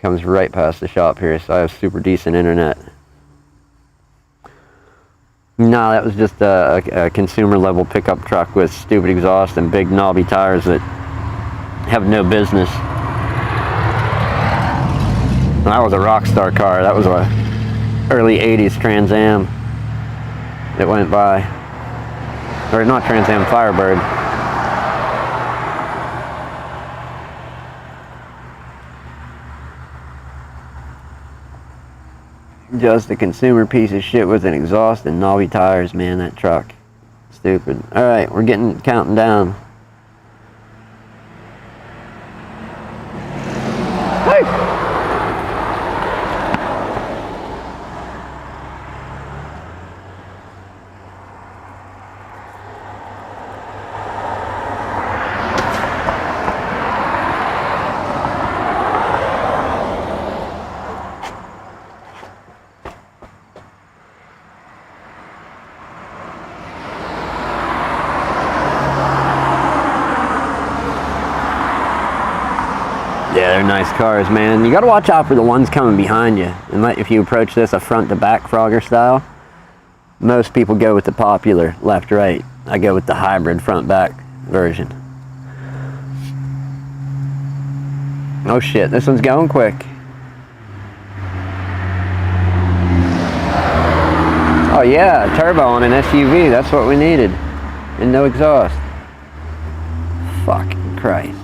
Comes right past the shop here, so I have super decent internet. No, that was just a consumer level pickup truck with stupid exhaust and big knobby tires that have no business. That was a Rockstar car. That was a early 80s Trans Am that went by. Or not Trans Am, Firebird. Just a consumer piece of shit with an exhaust and knobby tires, man, that truck. Stupid. Alright, we're counting down. Hey! Yeah, they're nice cars, man. You gotta watch out for the ones coming behind you. And if you approach this a front to back Frogger style, Most people go with the popular left-right. I go with the hybrid front-back version. Oh shit, this one's going quick. Oh yeah, turbo on an SUV, that's what we needed. And no exhaust. Fucking Christ.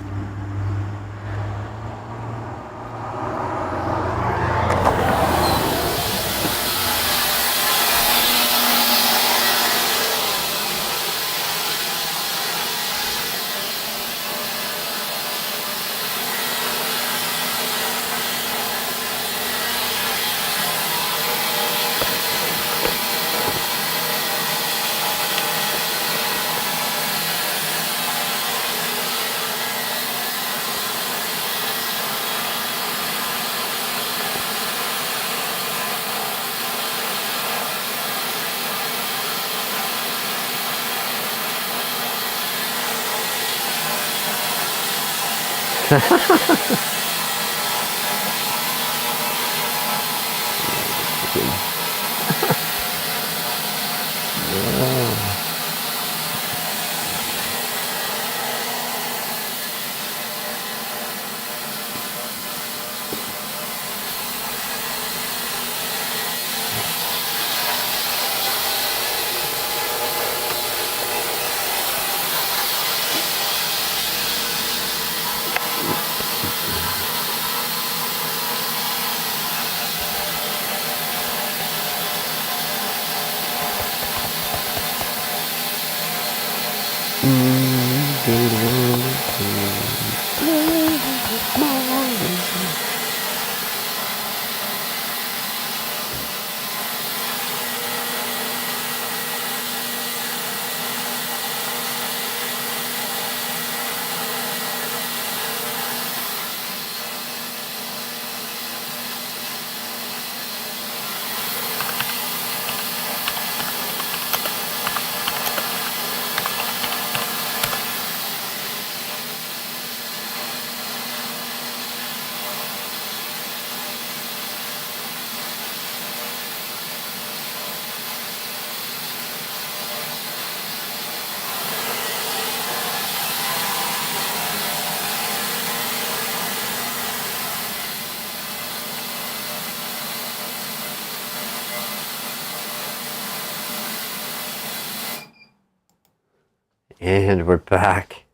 And we're back.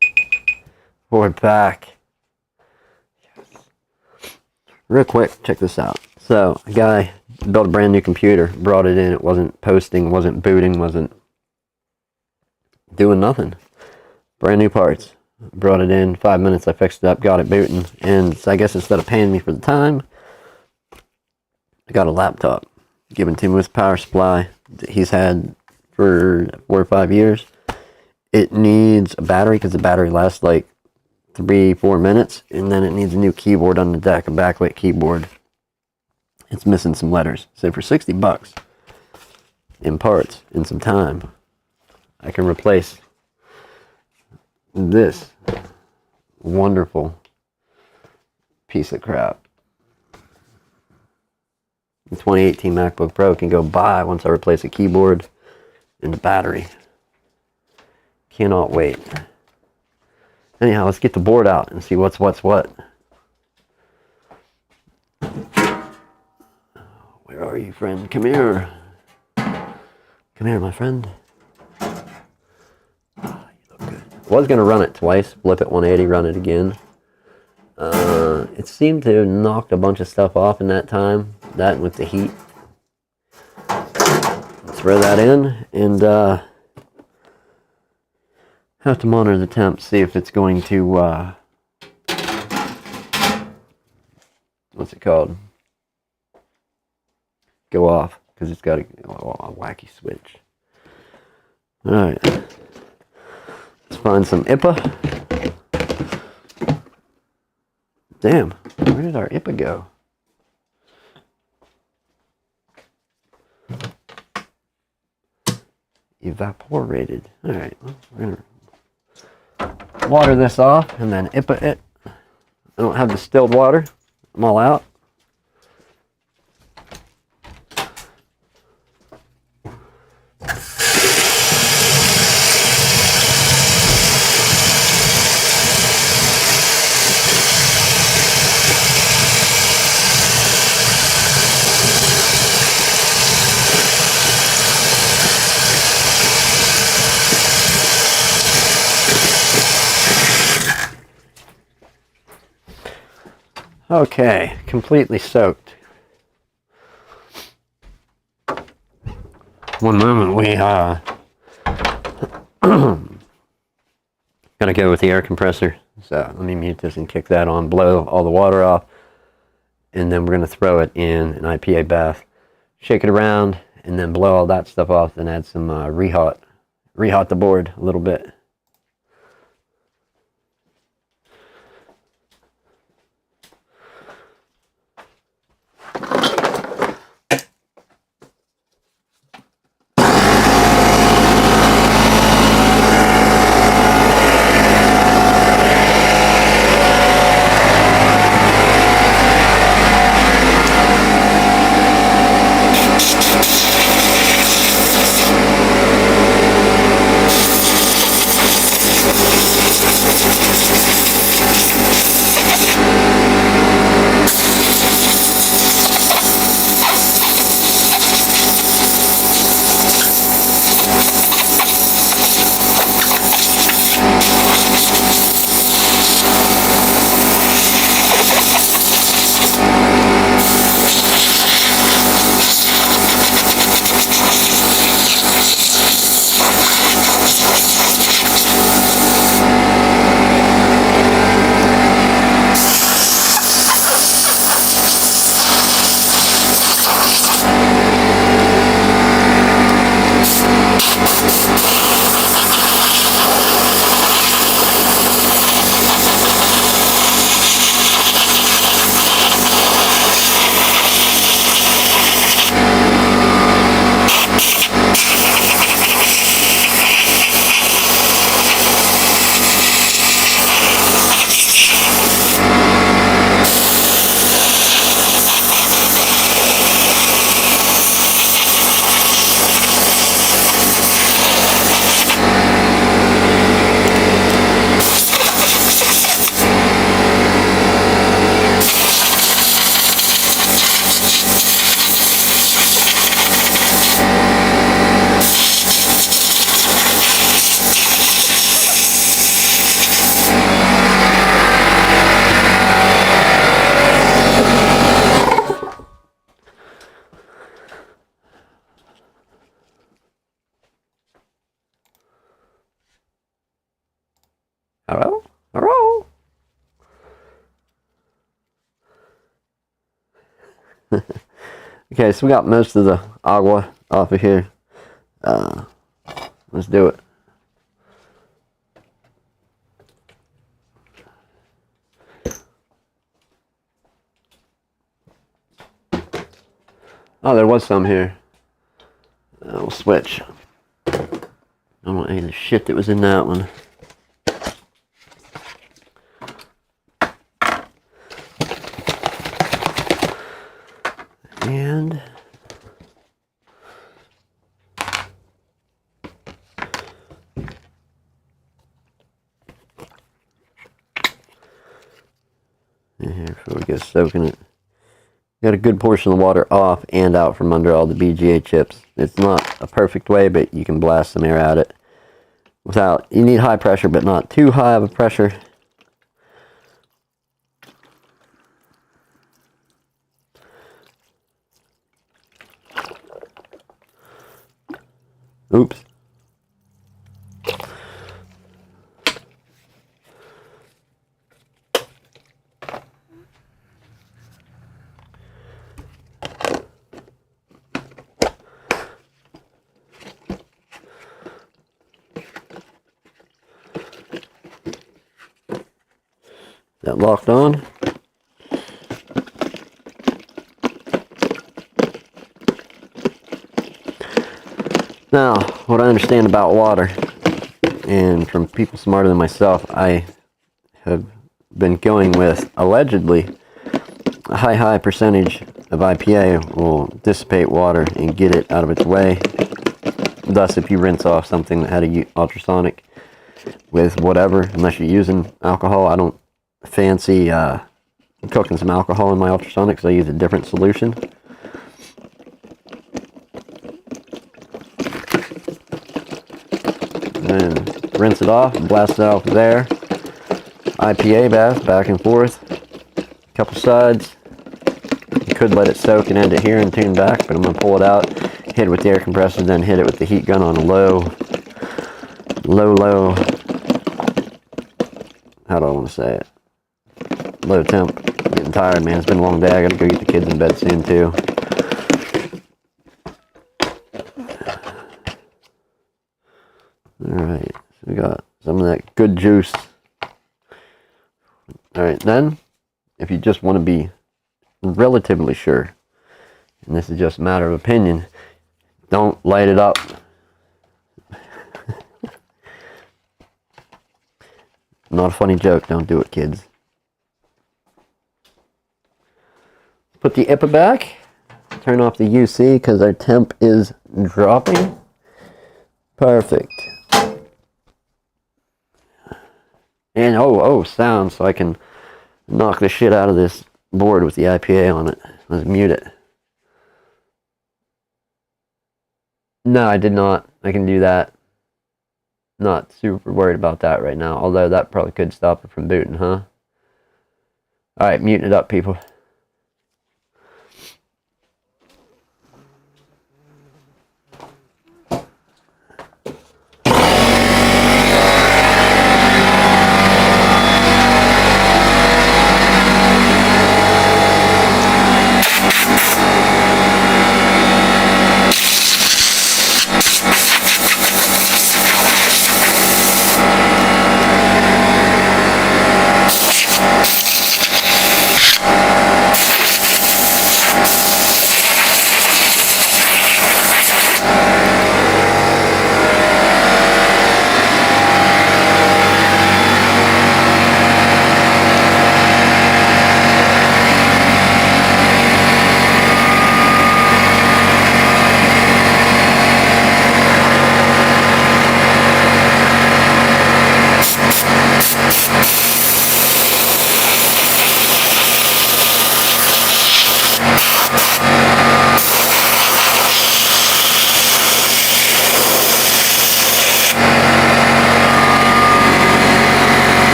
We're back. Yes. Real quick, check this out. So, a guy built a brand new computer, brought it in. It wasn't posting, wasn't booting, wasn't doing nothing. Brand new parts. Brought it in, 5 minutes, I fixed it up, got it booting. And so I guess instead of paying me for the time, I got a laptop given to him with power supply that he's had for 4 or 5 years. It needs a battery because the battery lasts like 3-4 minutes, and then it needs a new keyboard on the deck, a backlit keyboard. It's missing some letters. So for $60 in parts and some time, I can replace this wonderful piece of crap. The 2018 MacBook Pro can go by once I replace the keyboard and the battery. Cannot wait. Anyhow, let's get the board out and see what's what. Where are you, friend? Come here. Come here, my friend. Oh, you look good. Was going to run it twice. Flip it 180, run it again. It seemed to have knocked a bunch of stuff off in that time. That and with the heat. Throw that in and have to monitor the temp, see if it's going to, what's it called? Go off, because it's got a wacky switch. Alright. Let's find some IPA. Damn, where did our IPA go? Evaporated. Alright, well, we're going to water this off and then IPA it. I don't have distilled water. I'm all out. Okay, completely soaked. One moment, we gotta go with the air compressor. So let me mute this and kick that on, blow all the water off, and then we're gonna throw it in an IPA bath, shake it around, and then blow all that stuff off, and add some rehot the board a little bit. Hello? Hello? Okay, so we got most of the agua off of here. Let's do it. Oh, there was some here. We'll switch. I don't want any of the shit that was in that one. And here before we go soaking it. Got a good portion of the water off and out from under all the BGA chips. It's not a perfect way, but you can blast some air at it without, you need high pressure, but not too high of a pressure. Oops. That locked on. Now, what I understand about water, and from people smarter than myself, I have been going with, allegedly, a high percentage of IPA will dissipate water and get it out of its way. Thus, if you rinse off something that had a ultrasonic with whatever, unless you're using alcohol, I don't fancy cooking some alcohol in my ultrasonic, so I use a different solution. And rinse it off, blast it out there. IPA bath, back and forth. Couple sides. You could let it soak and end it here and tune back, but I'm gonna pull it out, hit it with the air compressor, then hit it with the heat gun on a low. How do I want to say it? Low temp. I'm getting tired, man. It's been a long day. I gotta go get the kids in bed soon too. Alright, so we got some of that good juice. Alright, then, if you just want to be relatively sure, and this is just a matter of opinion, don't light it up. Not a funny joke, don't do it, kids. Put the IPA back, turn off the UC because our temp is dropping. Perfect. And sound, so I can knock the shit out of this board with the IPA on it. Let's mute it. No, I did not. I can do that. Not super worried about that right now, although that probably could stop it from booting, huh? Alright, muting it up, people.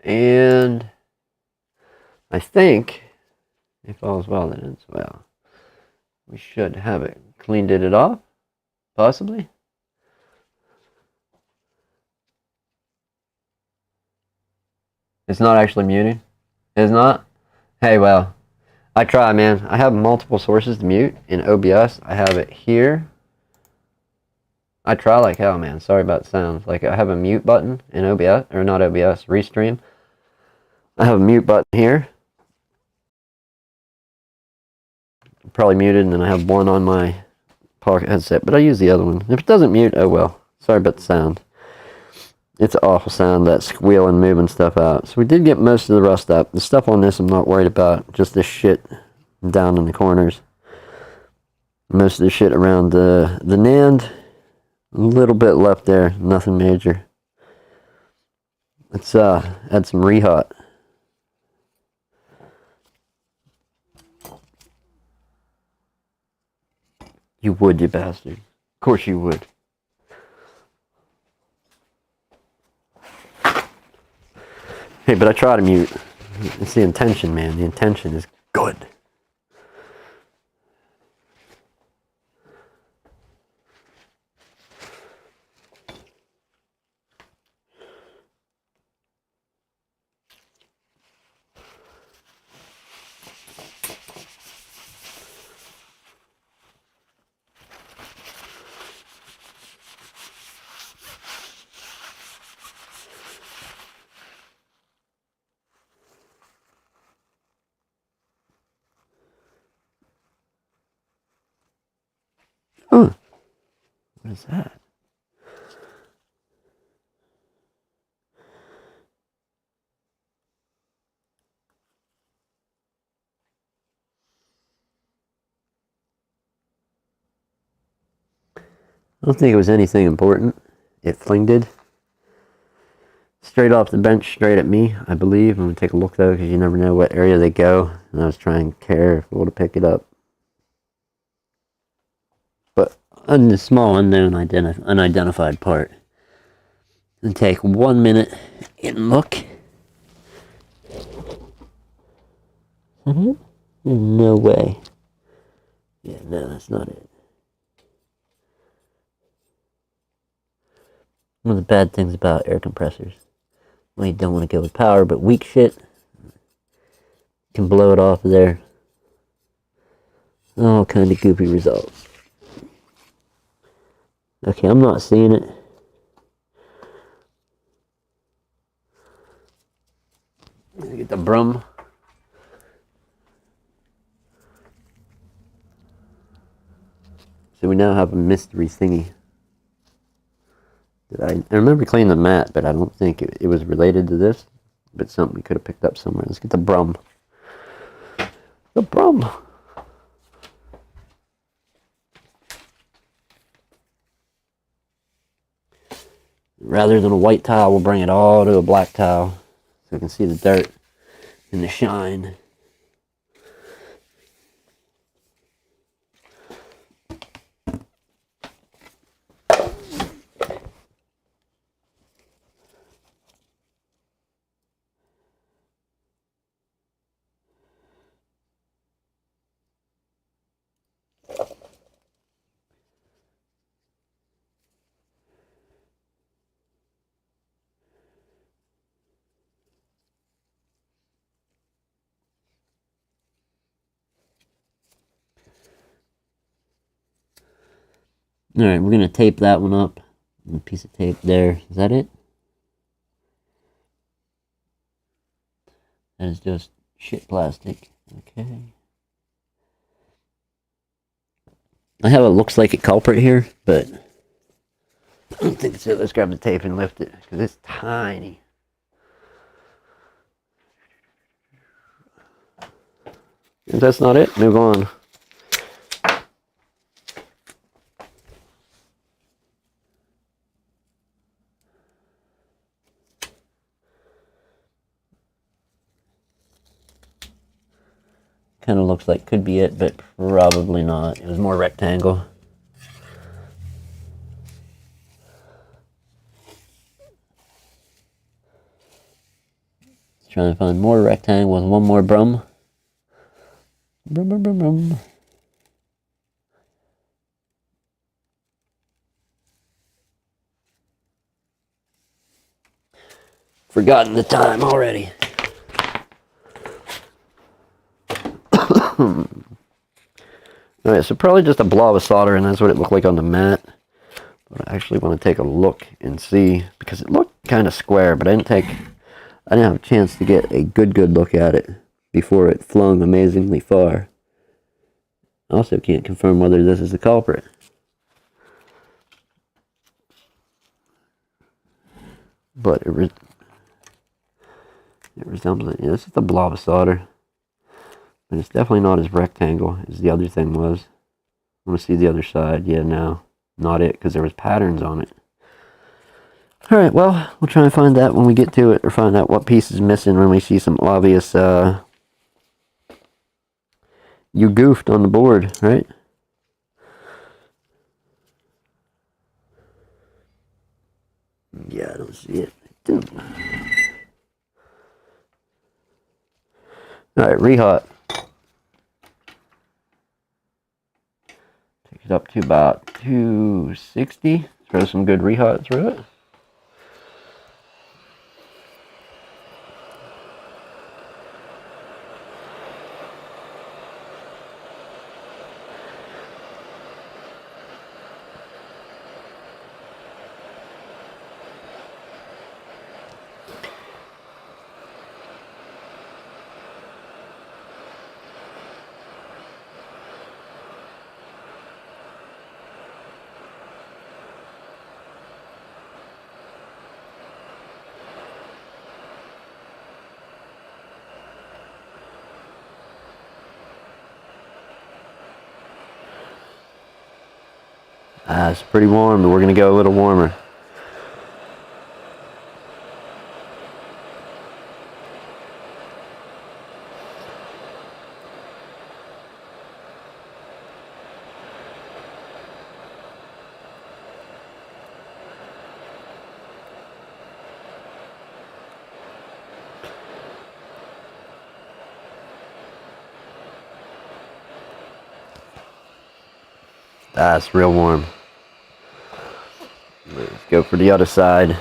And I think, if all's well that ends well, we should have it cleaned it off, possibly. It's not actually muting. It's not? Hey, well, I try, man. I have multiple sources to mute in OBS. I have it here. I try like hell, man. Sorry about the sounds. Like, I have a mute button in OBS, or not OBS, Restream. I have a mute button here. Probably muted, and then I have one on my pocket headset, but I use the other one. If it doesn't mute, oh well. Sorry about the sound. It's an awful sound, that squealing, moving stuff out. So we did get most of the rust up. The stuff on this I'm not worried about. Just this shit down in the corners. Most of the shit around the NAND. A little bit left there. Nothing major. Let's add some rehot. You would, you bastard. Of course you would. Hey, but I try to mute. It's the intention, man. The intention is Good. Huh. What is that? I don't think it was anything important. It flinged straight off the bench, straight at me, I believe. I'm going to take a look, though, because you never know what area they go. And I was trying careful to pick it up. But on the small, unknown, unidentified part. And take 1 minute and look. No way. Yeah, no, that's not it. One of the bad things about air compressors. Well, you don't want to go with power, but weak shit can blow it off of there. All kind of goopy results. Okay, I'm not seeing it. Get the broom. So we now have a mystery thingy. I remember cleaning the mat, but I don't think it was related to this. But something we could have picked up somewhere. Let's get the broom. The broom. Rather than a white tile, we'll bring it all to a black tile. So we can see the dirt and the shine. Alright, we're going to tape that one up. A piece of tape there. Is that it? That is just shit plastic. Okay. I have what looks like a culprit here, but I don't think it's it. Let's grab the tape and lift it, because it's tiny. If that's not it, move on. Kind of looks like could be it, but probably not. It was more rectangle. Let's try and find more rectangle with one more broom. Brum, brum, brum, brum. Forgotten the time already. Alright, so probably just a blob of solder, and that's what it looked like on the mat. But I actually want to take a look and see, because it looked kind of square, but I didn't have a chance to get a good look at it before it flung amazingly far. I also can't confirm whether this is the culprit. But it resembles it. Yeah, this is a blob of solder. But it's definitely not as rectangle as the other thing was. I want to see the other side. Yeah, no. Not it, because there was patterns on it. Alright, well, we'll try and find that when we get to it, or find out what piece is missing when we see some obvious, you goofed on the board, right? Yeah, I don't see it. Alright, rehot. it up to about 260. Throw some good rehot through it. It's pretty warm, but we're going to go a little warmer. It's real warm. Let's go for the other side.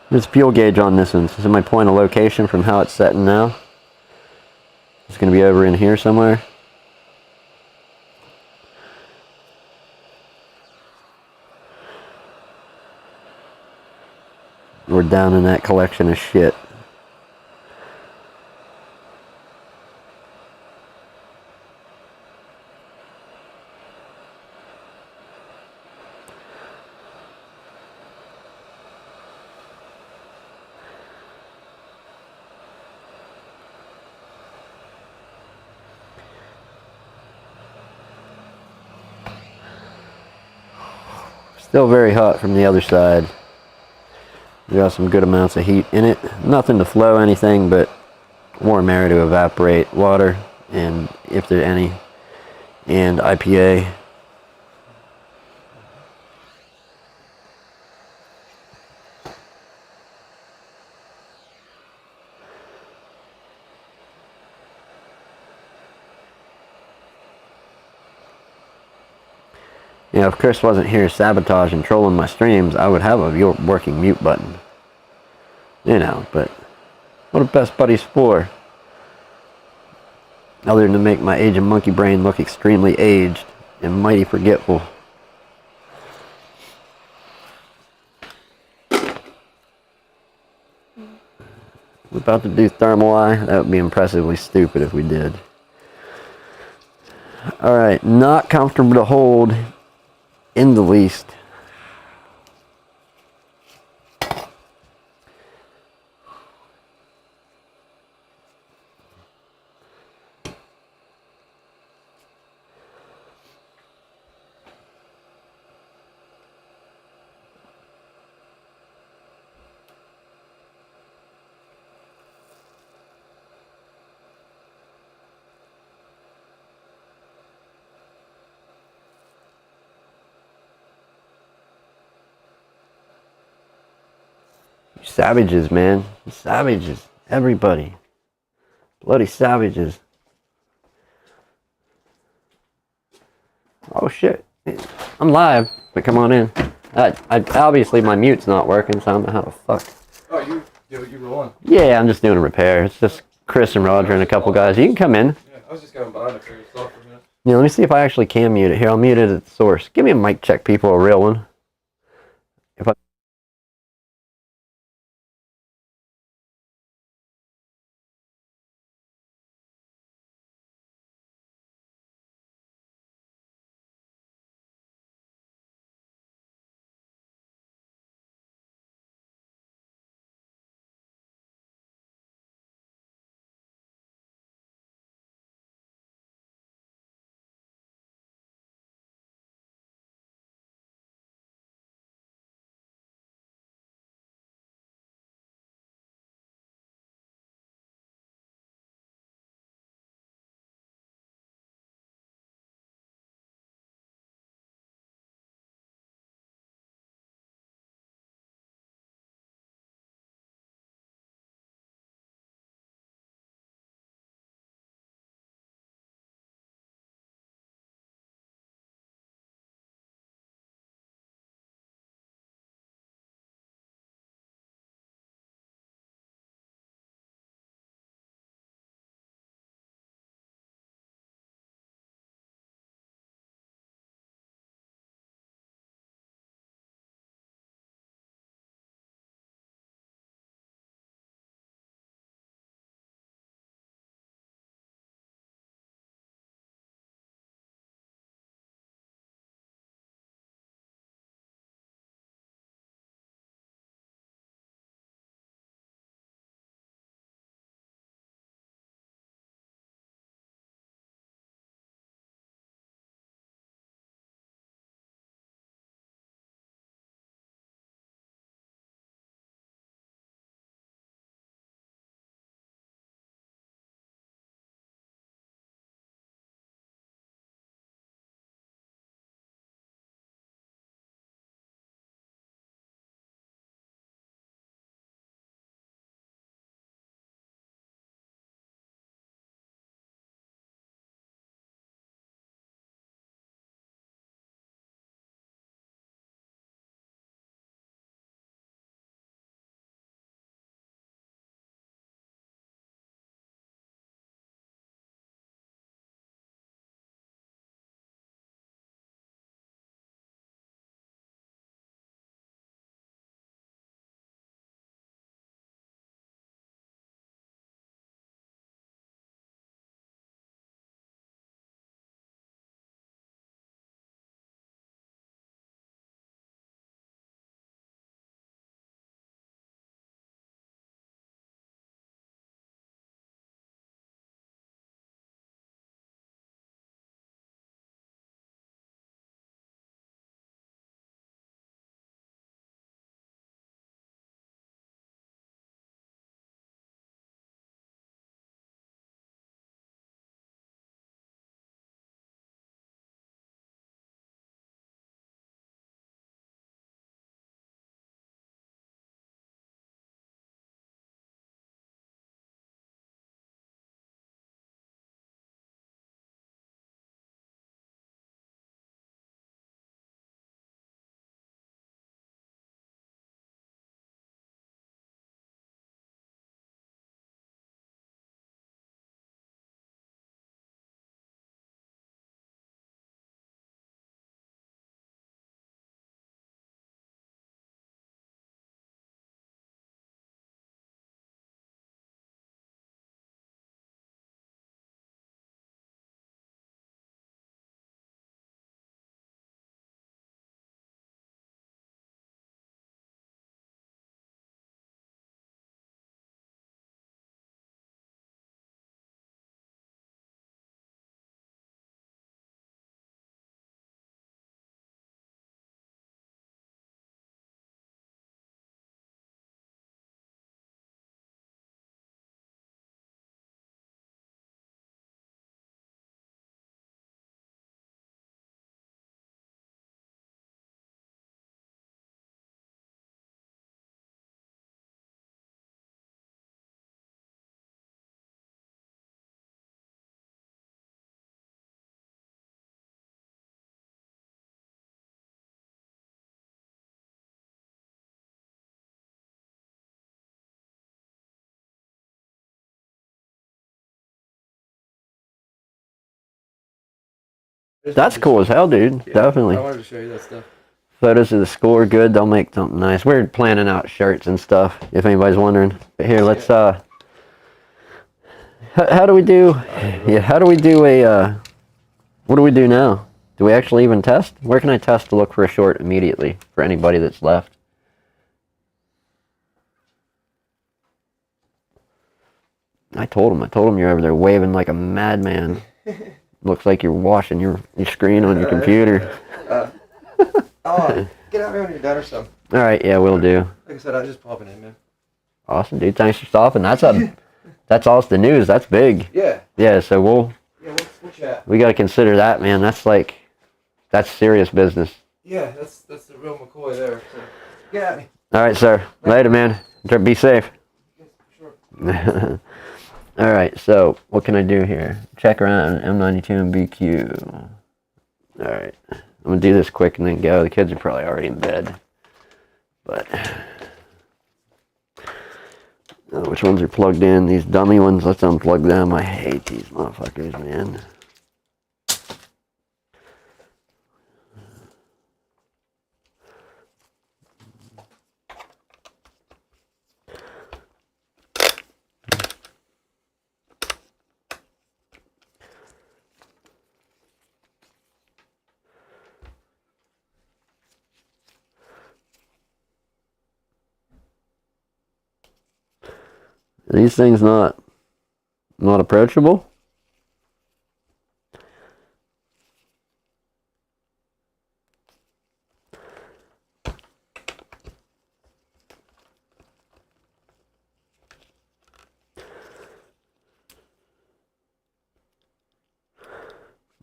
There's a fuel gauge on this one. This is my point of location from how it's setting now. It's going to be over in here somewhere. We're down in that collection of shit. Still very hot from the other side. We got some good amounts of heat in it. Nothing to flow anything, but warm air to evaporate water, and if there's any, and IPA. You know, if Chris wasn't here sabotaging, trolling my streams, I would have a working mute button. You know, but what are best buddies for? Other than to make my aging monkey brain look extremely aged and mighty forgetful. We're about to do thermal eye. That would be impressively stupid if we did. Alright, not comfortable to hold in the least. Savages, man. Savages. Everybody. Bloody savages. Oh shit. I'm live, but come on in. Obviously my mute's not working, so I don't know how the fuck. Oh, you rolling? Yeah, I'm just doing a repair. It's just Chris and Roger and a couple guys. You can come in. Yeah, I was just going by to figure stuff for a minute. Yeah, let me see if I actually can mute it. Here, I'll mute it at the source. Give me a mic check, people, a real one. If I That's cool as hell, dude. Yeah, Definitely. I wanted to show you that stuff. Photos of the score, good. They'll make something nice. We're planning out shirts and stuff, if anybody's wondering. But here, let's, how do we do, yeah, how do we do what do we do now? Do we actually even test? Where can I test to look for a short immediately for anybody that's left? I told him you're over there waving like a madman. Looks like you're washing your screen on your computer. Oh, get out here when you're done or something. All right, yeah, we'll do. Like I said, I was just popping in, man. Awesome, dude. Thanks for stopping. That's all the news. That's big. Yeah. Yeah, so we'll chat. we got to consider that, man. That's serious business. Yeah, that's the real McCoy there. So get at me. All right, sir. Later, man. Be safe. Yes, sure. All right, so what can I do here? Check around M92 and BQ. All right, I'm gonna do this quick and then go. The kids are probably already in bed, but which ones are plugged in? These dummy ones. Let's unplug them. I hate these motherfuckers, man. Are these things not approachable?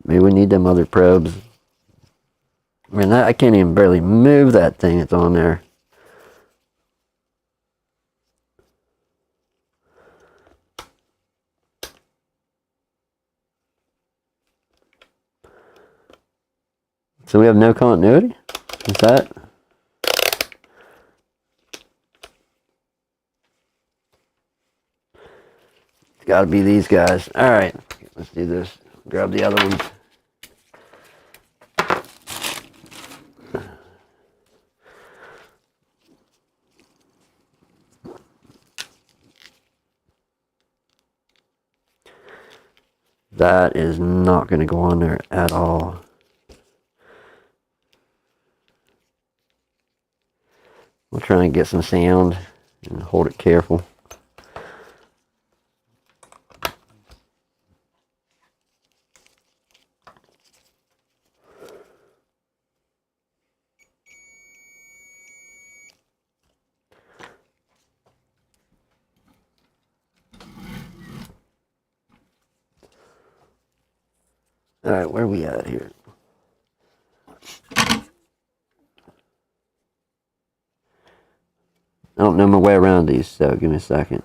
Maybe we need them other probes. I mean, I can't even barely move that thing that's on there. So we have no continuity? Is that? It's got to be these guys. All right, let's do this. Grab the other ones. That is not going to go on there at all. We'll try and get some sound and hold it careful. All right, where are we at here? I don't know my way around these, so give me a second.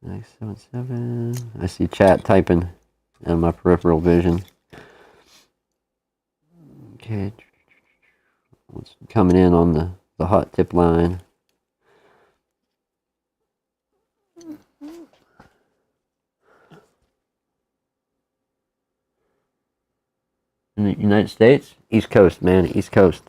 Nice 77. I see chat typing in my peripheral vision. Okay. What's coming in on the hot tip line? In the United States? East Coast, man. East Coast.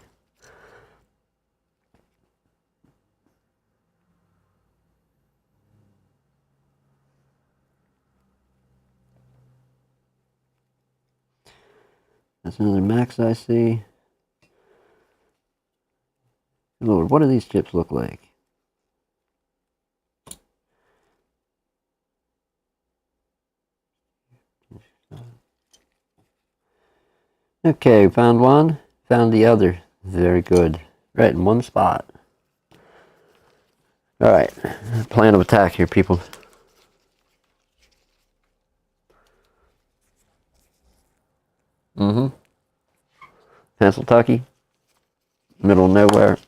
That's another max I see. Lord, what do these chips look like? Okay, found one. Found the other. Very good. Right in one spot. Alright. Plan of attack here, people. Pennsylvania. Middle of nowhere.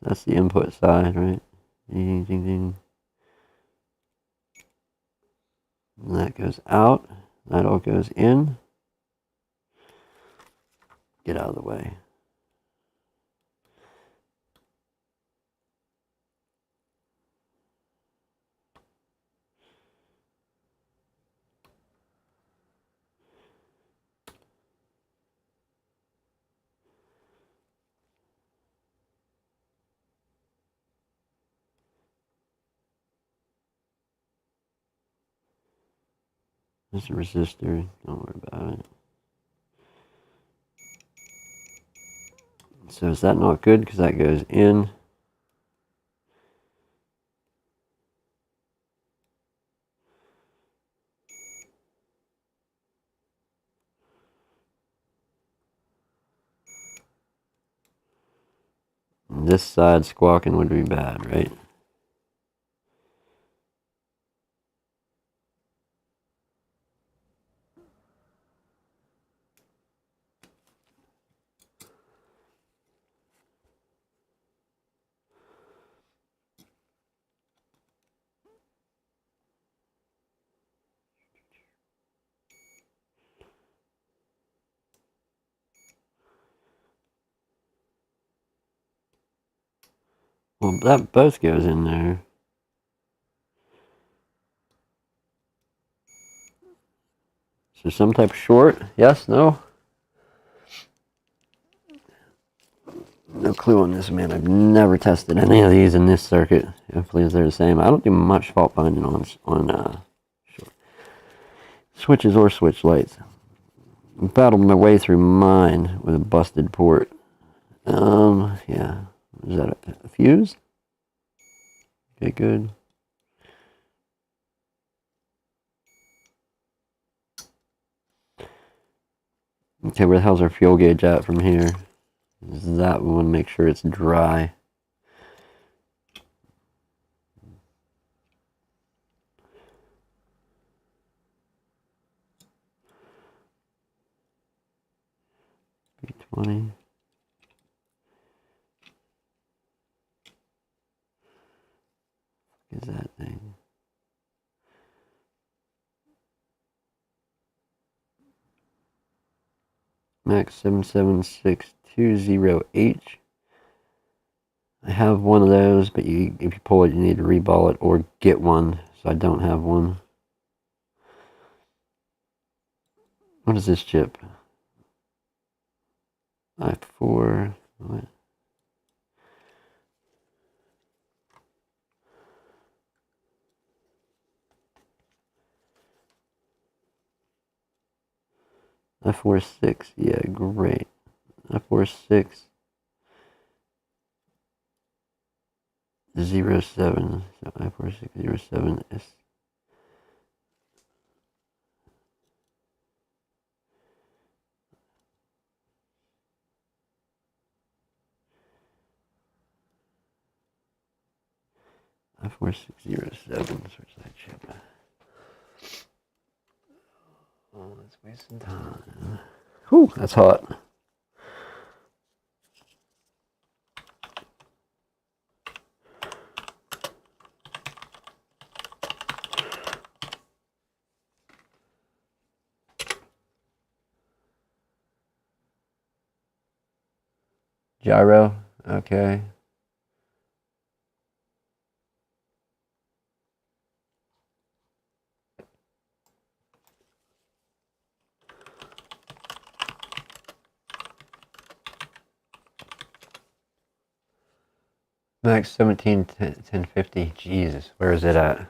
That's the input side, right? Ding, ding, ding. And that goes out. That all goes in. Get out of the way. There's a resistor. Don't worry about it. So is that not good? Because that goes in. And this side squawking would be bad, right? Well, that both goes in there. So some type of short? Yes? No? No clue on this, man. I've never tested any of these in this circuit. Hopefully they're the same. I don't do much fault finding on short switches or switch lights. I battled my way through mine with a busted port. Yeah. Is that a fuse? Okay, good. Okay, where the hell's our fuel gauge at from here? That we want to make sure it's dry. B20. What is that thing? Max 77620H. I have one of those, but if you pull it, you need to reball it or get one. So I don't have one. What is this chip? I4. What? I46. Yeah, great. I46. 07. So I4607S. I4607. Switch that chip. Oh, let's waste some time. Whew, that's hot. Gyro. Okay. Max 171050. Jesus, where is it at?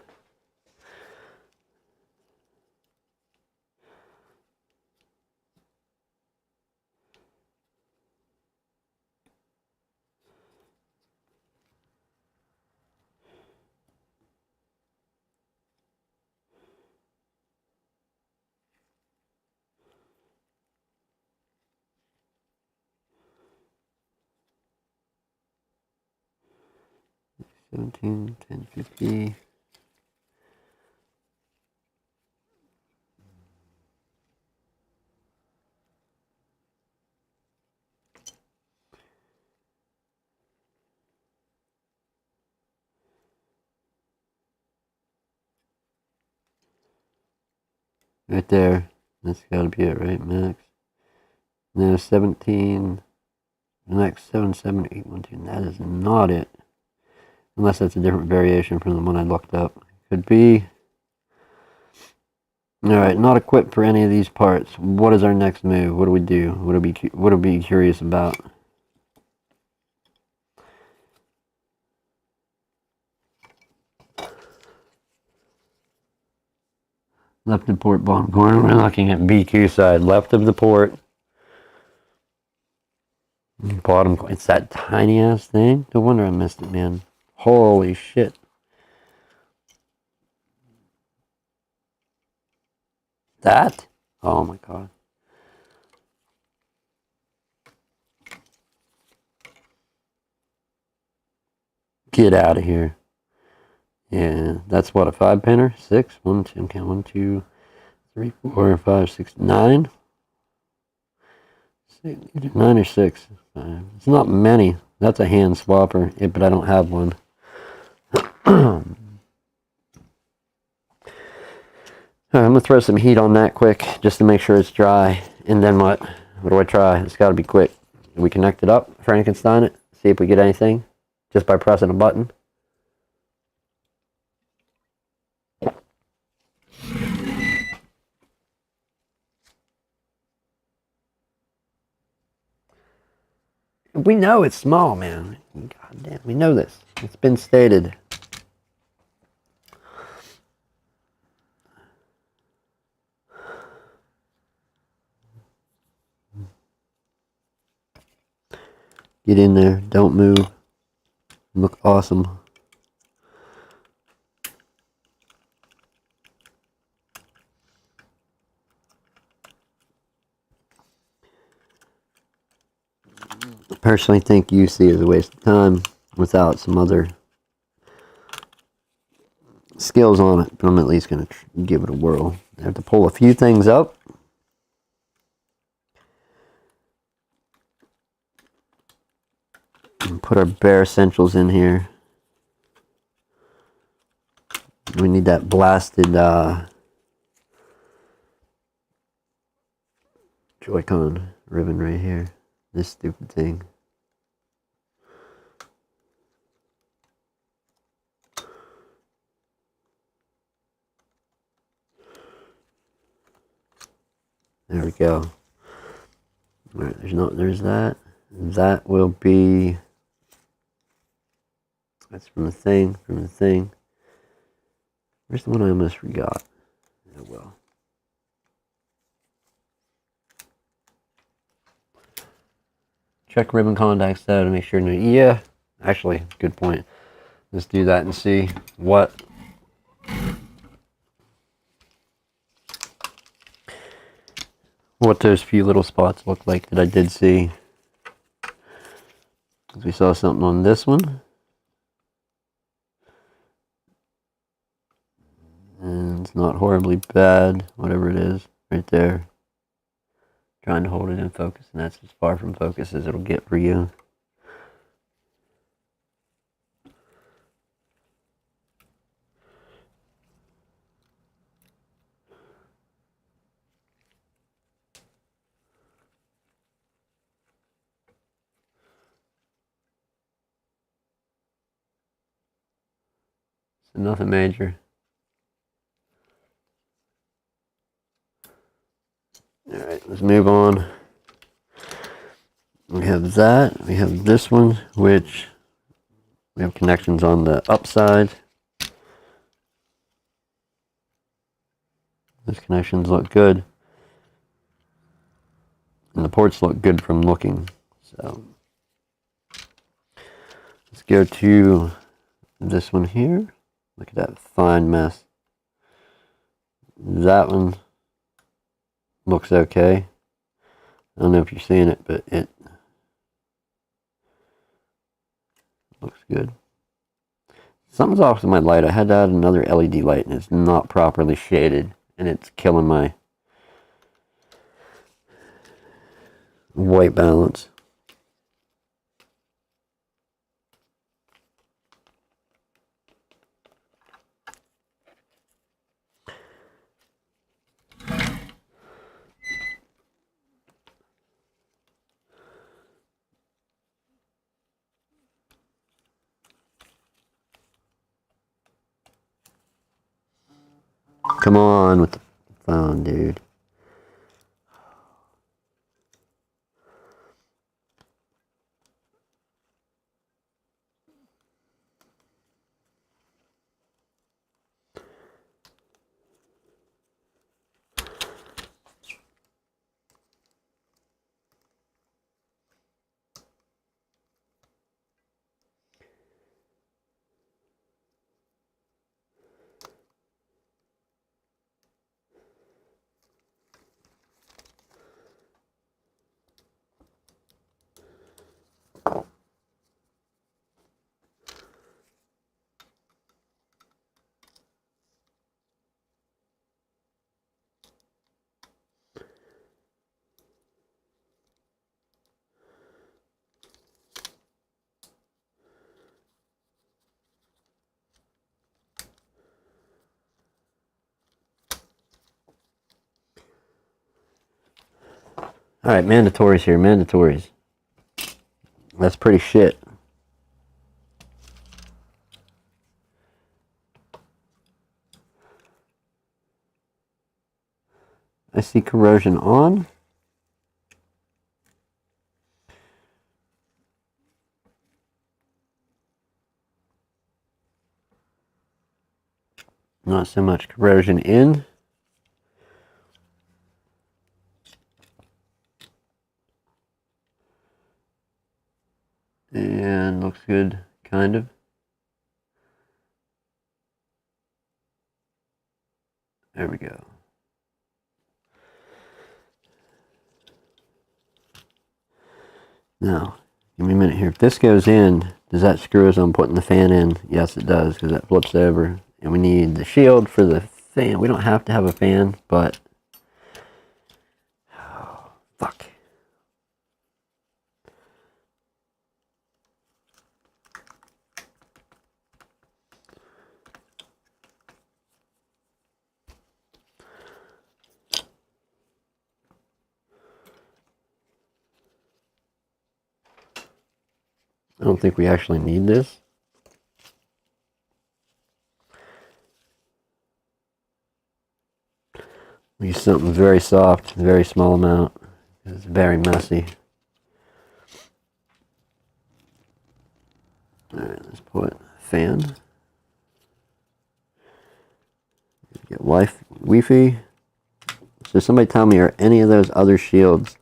Seventeen, 1050. Right there. That's gotta be it, right, max? No, 17. Next 77812. That is not it. Unless that's a different variation from the one I looked up. Could be. Alright, not equipped for any of these parts. What is our next move? What do we do? What do we be curious about? Left of port bottom corner. We're looking at BQ side. Left of the port. Bottom. It's that tiny ass thing. No wonder I missed it, man. Holy shit. That? Oh my god. Get out of here. Yeah, that's what, a 5-pinner? 6? 1, 2, okay, 1, 2, 3, 4, 5, 6, 9? 9 or 6? It's not many. That's a hand swapper, but I don't have one. Alright, I'm going to throw some heat on that quick, just to make sure it's dry. And then what? What do I try? It's got to be quick. We connect it up, Frankenstein it, see if we get anything, just by pressing a button. We know it's small, man. God damn, we know this. It's been stated. Get in there. Don't move. Look awesome. I personally think UC is a waste of time without some other skills on it, but I'm at least going to give it a whirl. I have to pull a few things up. And put our bare essentials in here. We need that blasted Joy-Con ribbon right here. This stupid thing. There we go. Alright, there's that. That will be, that's from the thing. Where's the one I almost forgot? Oh well. Check ribbon contacts though to make sure. Yeah, actually, good point. Let's do that and see what those few little spots look like that I did see. We saw something on this one. And it's not horribly bad, whatever it is, right there. Trying to hold it in focus, and that's as far from focus as it'll get for you. So nothing major. Alright, let's move on. We have that. We have this one, which we have connections on the upside. Those connections look good. And the ports look good from looking. So let's go to this one here. Look at that fine mess. That one looks okay. I don't know if you're seeing it, but it looks good. Something's off with my light. I had to add another LED light and it's not properly shaded and it's killing my white balance. come on with the phone, dude. Alright, mandatories here, mandatories. That's pretty shit. I see corrosion on. Not so much corrosion in. And looks good, kind of. There we go. Now, give me a minute here. If this goes in, does that screw as I'm putting the fan in? Yes, it does, because that flips over. And we need the shield for the fan. We don't have to have a fan, but... Oh, fuck. I don't think we actually need this. Use something very soft, very small amount. It's very messy. Alright, let's put fan. Get Wi-Fi. So somebody tell me, are any of those other shields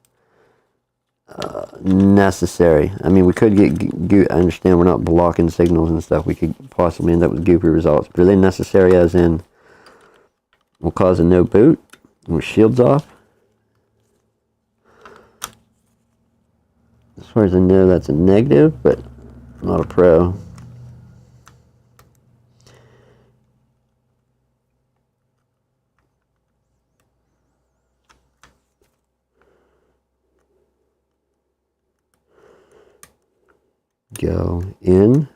necessary? I mean, we could get I understand we're not blocking signals and stuff. We could possibly end up with goopy results. But are they necessary as in will cause a no boot with shields off? As far as I know, that's a negative, but I'm not a pro. Go in.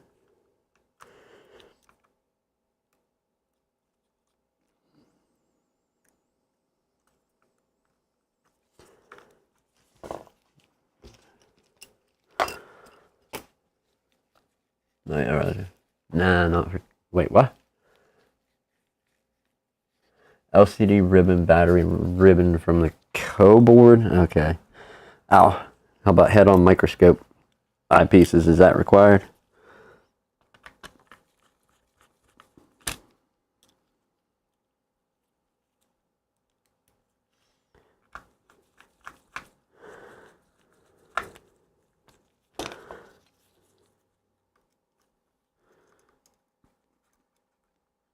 Nah, not for... Wait, what? LCD ribbon, battery ribbon from the board. Okay. Ow. How about head-on microscope eyepieces? Is that required?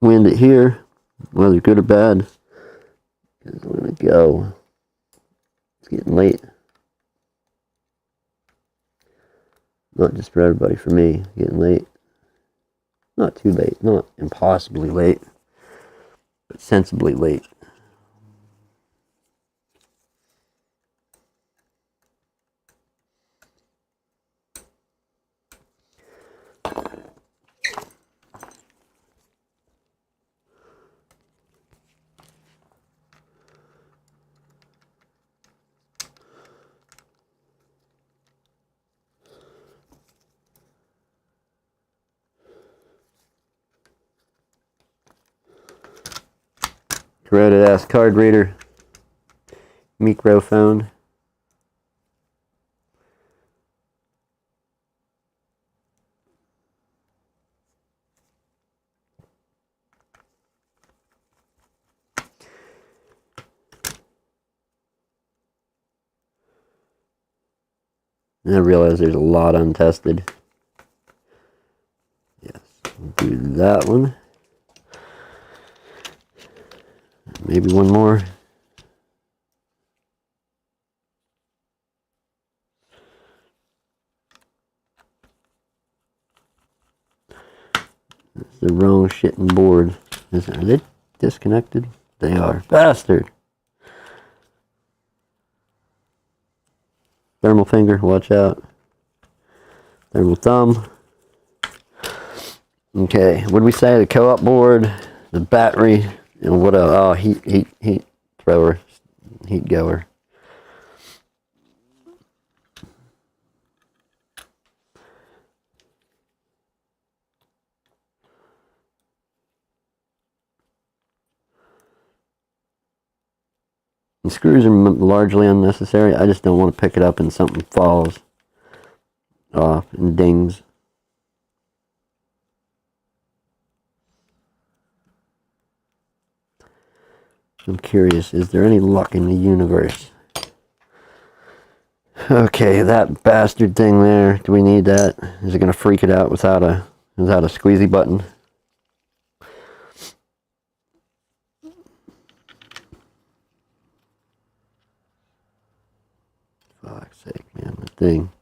Wind it here, whether good or bad. I'm gonna go. It's getting late. Not just for everybody, for me. Getting late. Not too late, not impossibly late, but sensibly late. corroded ass card reader. Microphone. And I realize there's a lot untested. Yes, do that one. Maybe one more. That's the wrong shitting board. Are they disconnected? They are. Bastard! Thermal finger, watch out. Thermal thumb. Okay, what did we say? The co-op board, the battery, and what else? Oh, heat thrower, heat goer. The screws are largely unnecessary. I just don't want to pick it up and something falls off and dings. I'm curious, is there any luck in the universe? Okay, that bastard thing there. Do we need that? Is it going to freak it out without a squeezy button? Fuck's sake, man, that thing.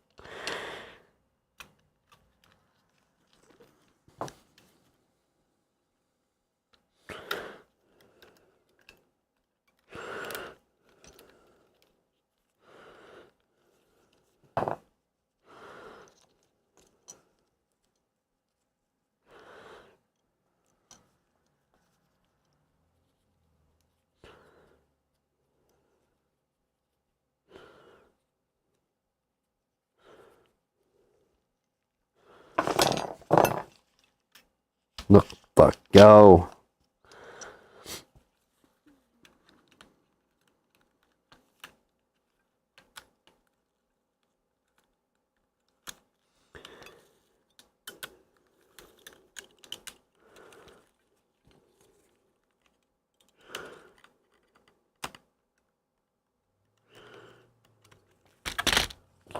Look, fuck, go.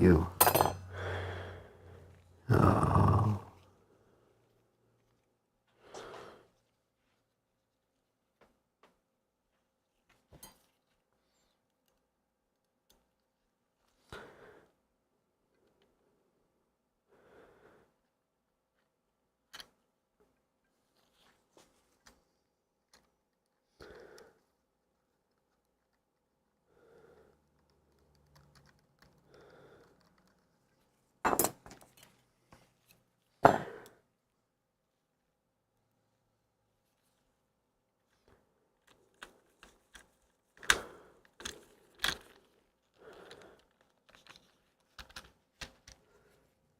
You. Oh.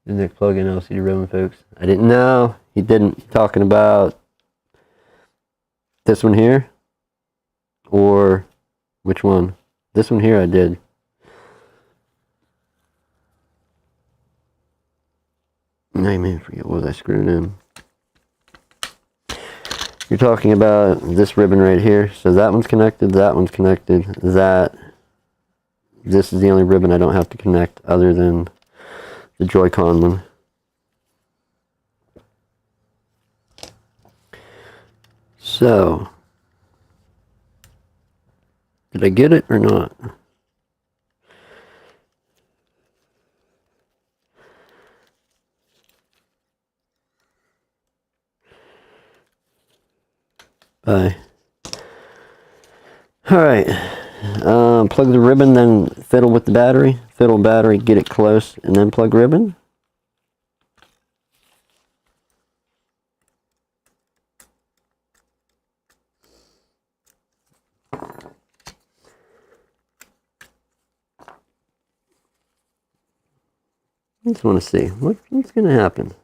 Did Nick plug in LCD ribbon, folks? I didn't know. He didn't. Talking about this one here? Or which one? This one here I did. I man, forget what was I screwing in. You're talking about this ribbon right here. So that one's connected, that one's connected, this is the only ribbon I don't have to connect other than the Joy-Con one. So, did I get it or not? Bye. Alright. Plug the ribbon, then fiddle with the battery. Fiddle battery, get it close, and then plug ribbon. I just want to see what's going to happen.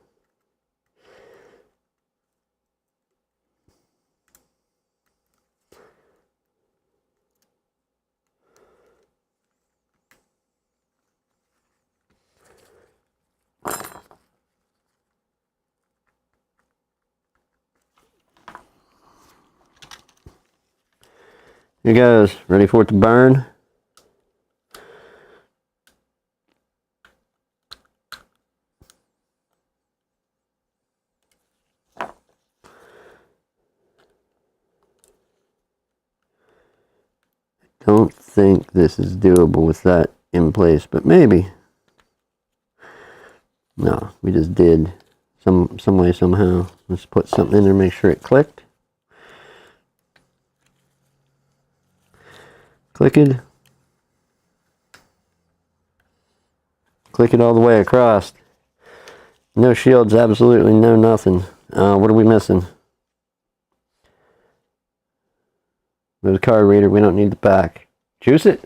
Here goes. Ready for it to burn? Don't think this is doable with that in place, but maybe. No, we just did some way, somehow. Let's put something in there, make sure it clicked. Click it. Click it all the way across. No shields, absolutely no nothing. What are we missing? There's a card reader, we don't need the back. Juice it.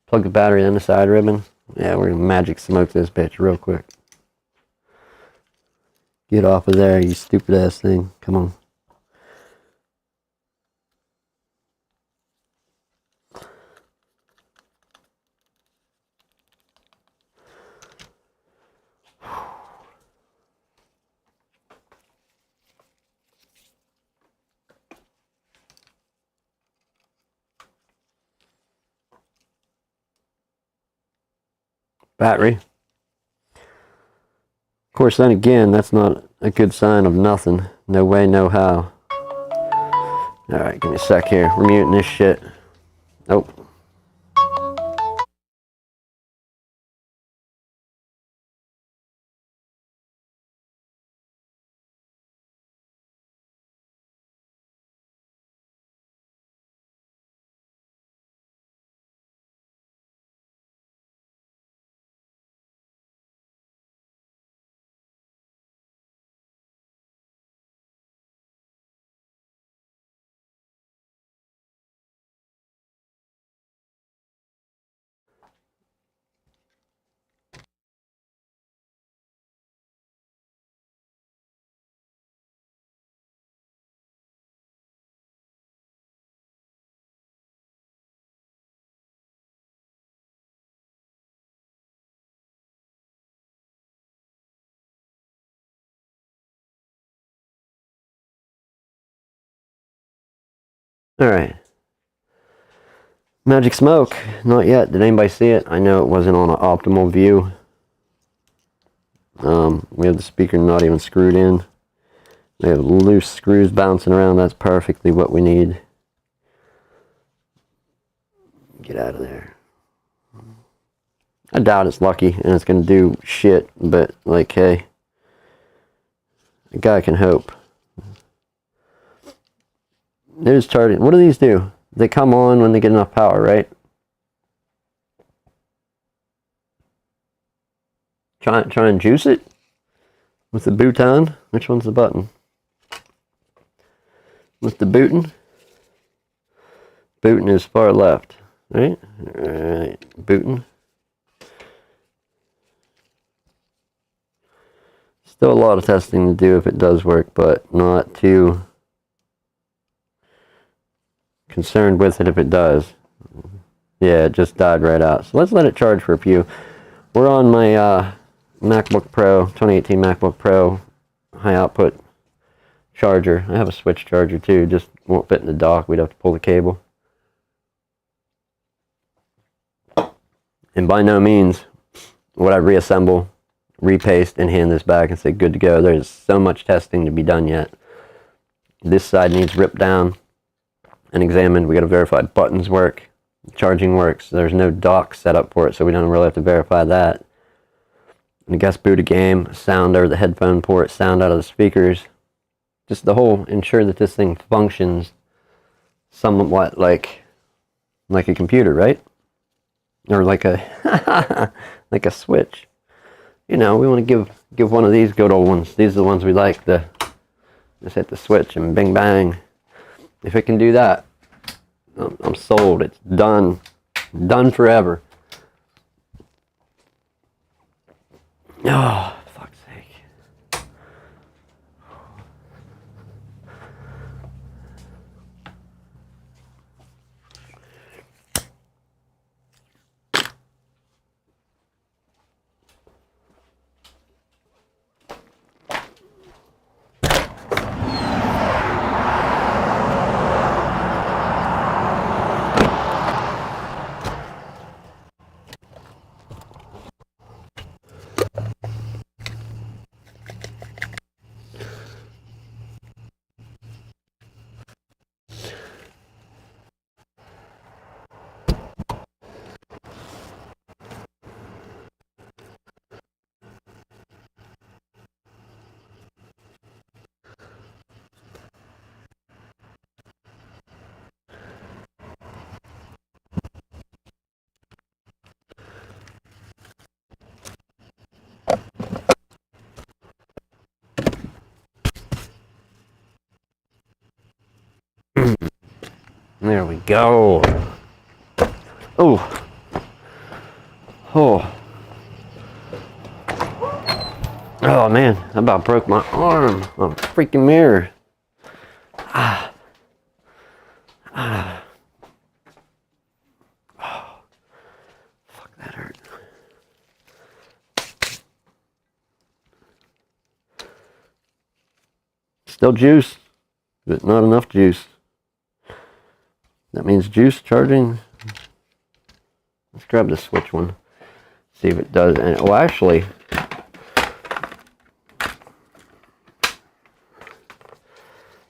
Plug the battery in the side ribbon. Yeah, we're gonna magic smoke this bitch real quick. Get off of there, you stupid ass thing. Come on. Battery. Of course, then again, that's not a good sign of nothing. No way, no how. Alright, give me a sec here. We're muting this shit. Nope. Alright. Magic smoke. Not yet. Did anybody see it? I know it wasn't on an optimal view. We have the speaker not even screwed in. We have loose screws bouncing around. That's perfectly what we need. Get out of there. I doubt it's lucky and it's going to do shit, but like, hey, a guy can hope. There's charging. What do these do? They come on when they get enough power, right? Try and juice it with the button. Which one's the button? With the button. Button is far left, right? Alright, button. Still a lot of testing to do if it does work, but not too concerned with it if it does. Yeah, it just died right out. So let's let it charge for a few. We're on my MacBook Pro, 2018 MacBook Pro, high output charger. I have a switch charger too, just won't fit in the dock. We'd have to pull the cable. And by no means would I reassemble, repaste, and hand this back and say good to go. There's so much testing to be done yet. This side needs ripped down and examined. We got to verify buttons work, charging works. There's no dock set up for it, so we don't really have to verify that. And I guess boot a game, sound over the headphone port, sound out of the speakers. Just the whole, ensure that this thing functions somewhat like a computer, right? Or like a like a switch. You know, we want to give one of these good old ones. These are the ones we like. Just hit the switch and bing bang. If it can do that, I'm sold. It's done. Done forever. Oh, fuck's sake. There we go. Oh. Oh. Oh man, I about broke my arm on a freaking mirror. Ah. Ah. Oh. Fuck, that hurt. Still juice, but not enough juice. That means juice charging. Let's grab the switch one. See if it does. And oh, actually,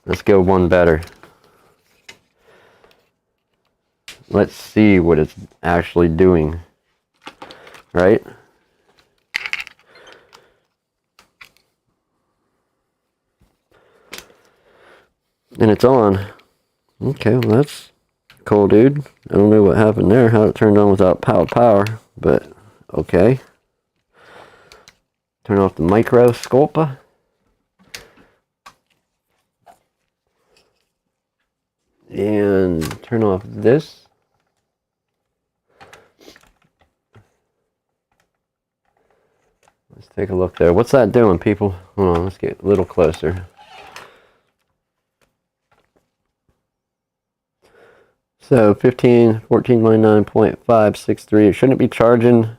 let's go one better. Let's see what it's actually doing. Right? And it's on. Okay, well that's cool, dude. I don't know what happened there, how it turned on without power, but okay. Turn off the microscope. And turn off this. Let's take a look there. What's that doing, people? Hold on, let's get a little closer. So 1499.563. It shouldn't be charging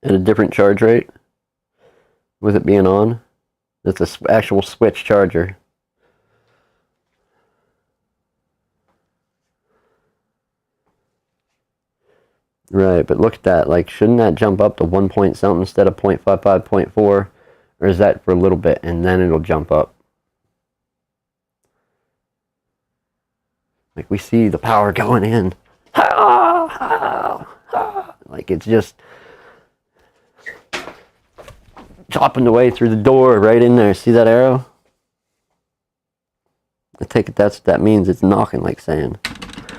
at a different charge rate with it being on. That's an actual switch charger. Right, but look at that. Like, shouldn't that jump up to 1 point something instead of 0.55, 0.4? Or is that for a little bit and then it'll jump up? Like, we see the power going in. Like, it's just chopping away through the door right in there. See that arrow? I take it that's what that means. It's knocking like saying, "Can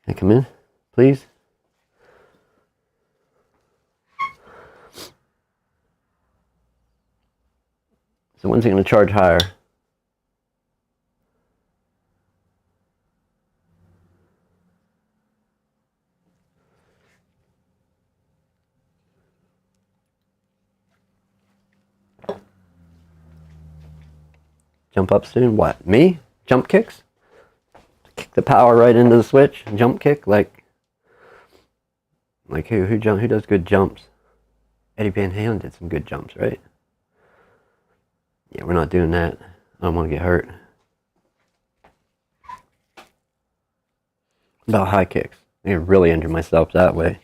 I come in, please?" So when's it going to charge higher? Jump up soon? What? Me? Jump kicks? Kick the power right into the switch? Jump kick? Like who does good jumps? Eddie Van Halen did some good jumps, right? Yeah, we're not doing that. I don't want to get hurt. About high kicks. I can really injure myself that way.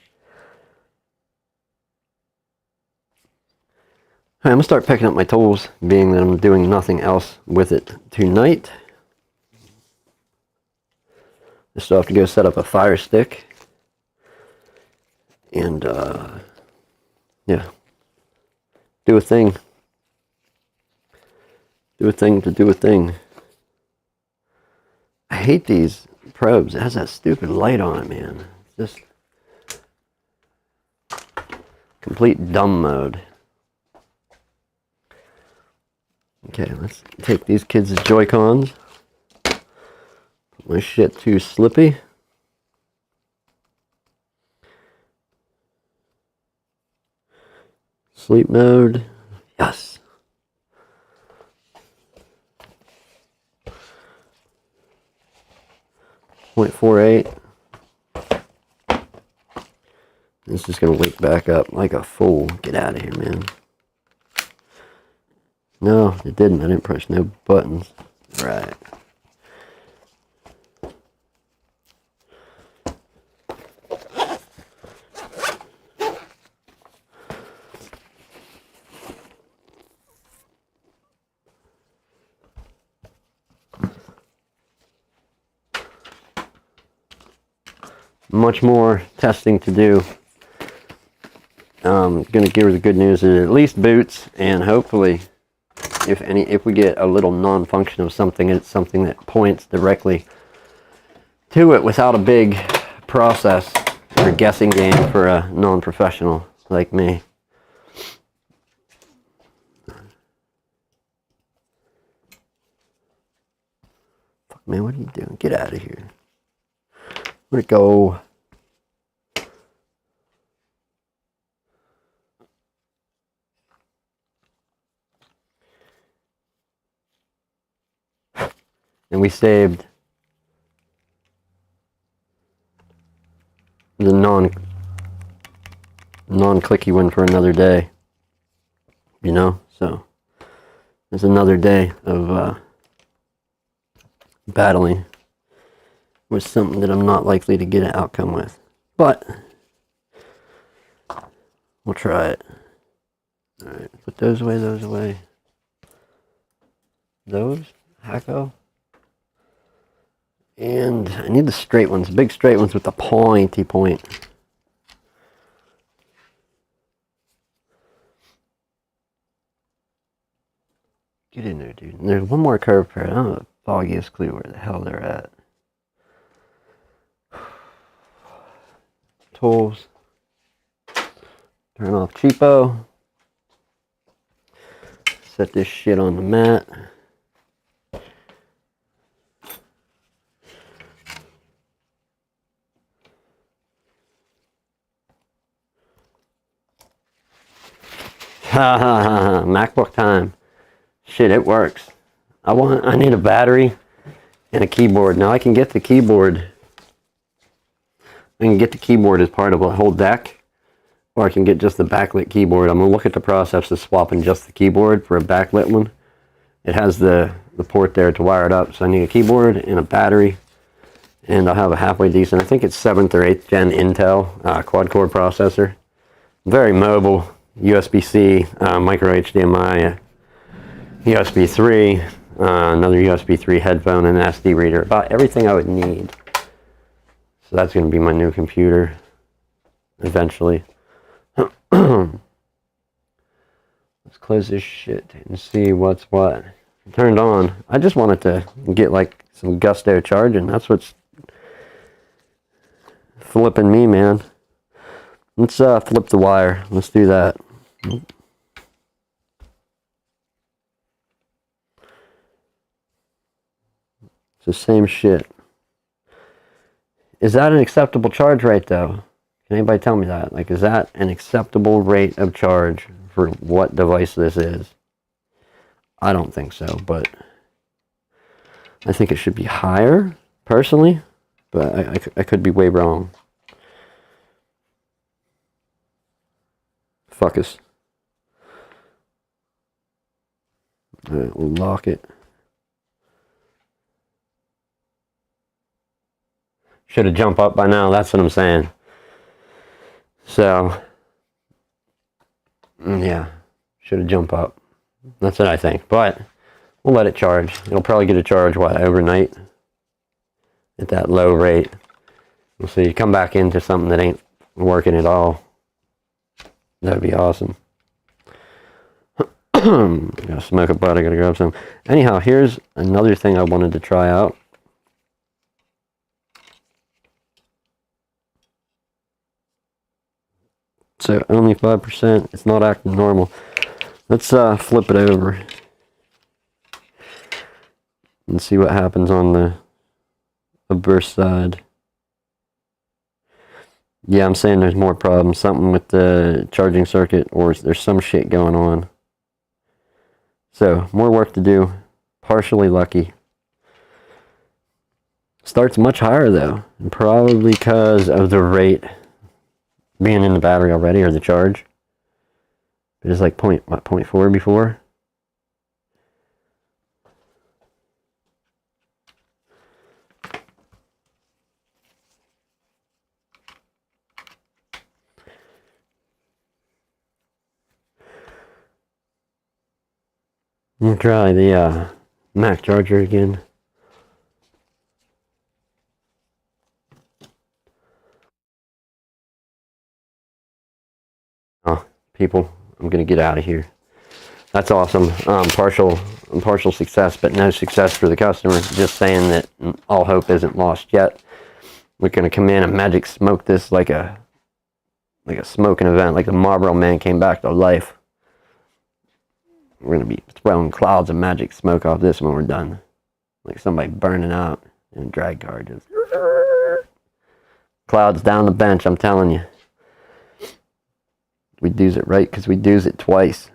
Alright, I'm going to start picking up my tools, being that I'm doing nothing else with it tonight. I still have to go set up a fire stick. And, yeah. Do a thing. Do a thing to do a thing. I hate these probes. It has that stupid light on it, man. It's just complete dumb mode. Okay, let's take these kids' Joy-Cons. My shit too slippy. Sleep mode. Yes. .48. It's just gonna wake back up like a fool. Get out of here, man. No, it didn't. I didn't press no buttons. Right. Much more testing to do. Gonna give her the good news is it at least boots, and hopefully if we get a little non-function of something, it's something that points directly to it without a big process or guessing game for a non-professional like me. Fucking Man, what are you doing? Get out of here. Where'd it go? And we saved the non-clicky one for another day. You know? So, there's another day of battling with something that I'm not likely to get an outcome with. But, we'll try it. Alright, put those away, those away. Those? Hacko? And I need the straight ones, big straight ones with the pointy point. Get in there, dude. And there's one more curve pair. I don't have the foggiest clue where the hell they're at. Tools. Turn off cheapo. Set this shit on the mat. Ha ha ha, MacBook time. Shit, it works. I need a battery and a keyboard. Now I can get the keyboard. I can get the keyboard as part of a whole deck, or I can get just the backlit keyboard. I'm gonna look at the process of swapping just the keyboard for a backlit one. It has the port there to wire it up, so I need a keyboard and a battery, and I'll have a halfway decent, I think it's 7th or 8th gen Intel quad-core processor. Very mobile, USB-C, micro HDMI, USB 3, another USB 3 headphone, and an SD reader. About everything I would need. So that's going to be my new computer eventually. Let's close this shit and see what's what. Turned on. I just wanted to get like some gusto charging. That's what's flipping me, man. Let's flip the wire. Let's do that. It's the same shit. Is that an acceptable charge rate though? Can anybody tell me that? Like, is that an acceptable rate of charge for what device this is? I don't think so, but I think it should be higher, personally, but I could be way wrong. Fuck us. Alright, we'll lock it. Should have jumped up by now, that's what I'm saying. So, yeah, should have jumped up. That's what I think, but we'll let it charge. It'll probably get a charge, what, overnight? At that low rate. We'll see, come back into something that ain't working at all. That'd be awesome. Gotta smoke a butt, I gotta grab some. Anyhow, here's another thing I wanted to try out. So only 5%, it's not acting normal. Let's flip it over and see what happens on the burst side. Yeah, I'm saying there's more problems. Something with the charging circuit, or there's some shit going on. So, more work to do. Partially lucky. Starts much higher though, and probably because of the rate being in the battery already, or the charge. It was like 0.4 before. I'm gonna try the Mac charger again. Oh, people, I'm gonna get out of here. That's awesome. Partial success, but no success for the customer. Just saying that all hope isn't lost yet. We're gonna come in and magic smoke this like a smoking event, like the Marlboro Man came back to life. We're gonna be throwing clouds of magic smoke off this when we're done. Like somebody burning out in a drag car. Just clouds down the bench, I'm telling you. We do's it right because we do's it twice.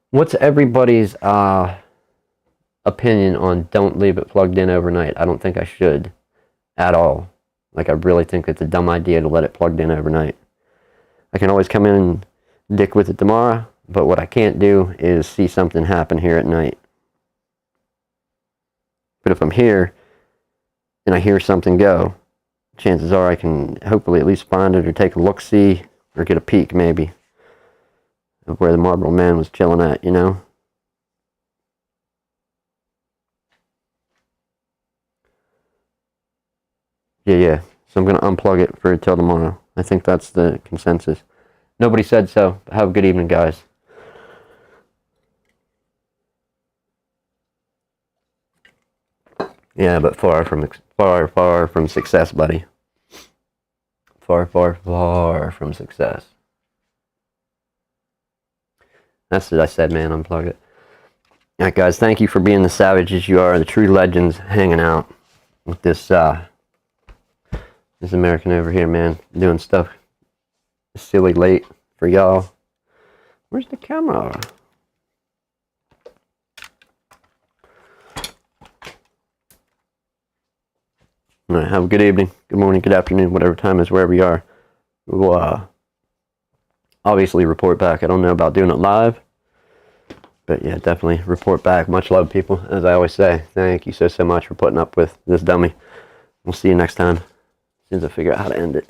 What's everybody's opinion on don't leave it plugged in overnight? I don't think I should at all. Like, I really think it's a dumb idea to let it plugged in overnight. I can always come in and dick with it tomorrow, but what I can't do is see something happen here at night. But if I'm here and I hear something go, chances are I can hopefully at least find it or take a look-see or get a peek maybe of where the Marlboro Man was chilling at, you know? Yeah. So I'm going to unplug it for till tomorrow. I think that's the consensus. Nobody said so. Have a good evening, guys. Yeah, but far from success, buddy. Far from success. That's what I said, man. Unplug it. All right, guys. Thank you for being the savages you are, the true legends, hanging out with this this American over here, man, doing stuff silly late for y'all. Where's the camera? All right, have a good evening, good morning, good afternoon, whatever time is wherever you are. We'll obviously report back. I don't know about doing it live, but yeah, definitely report back. Much love, people. As I always say, thank you so much for putting up with this dummy. We'll see you next time. As soon as I figure out how to end it.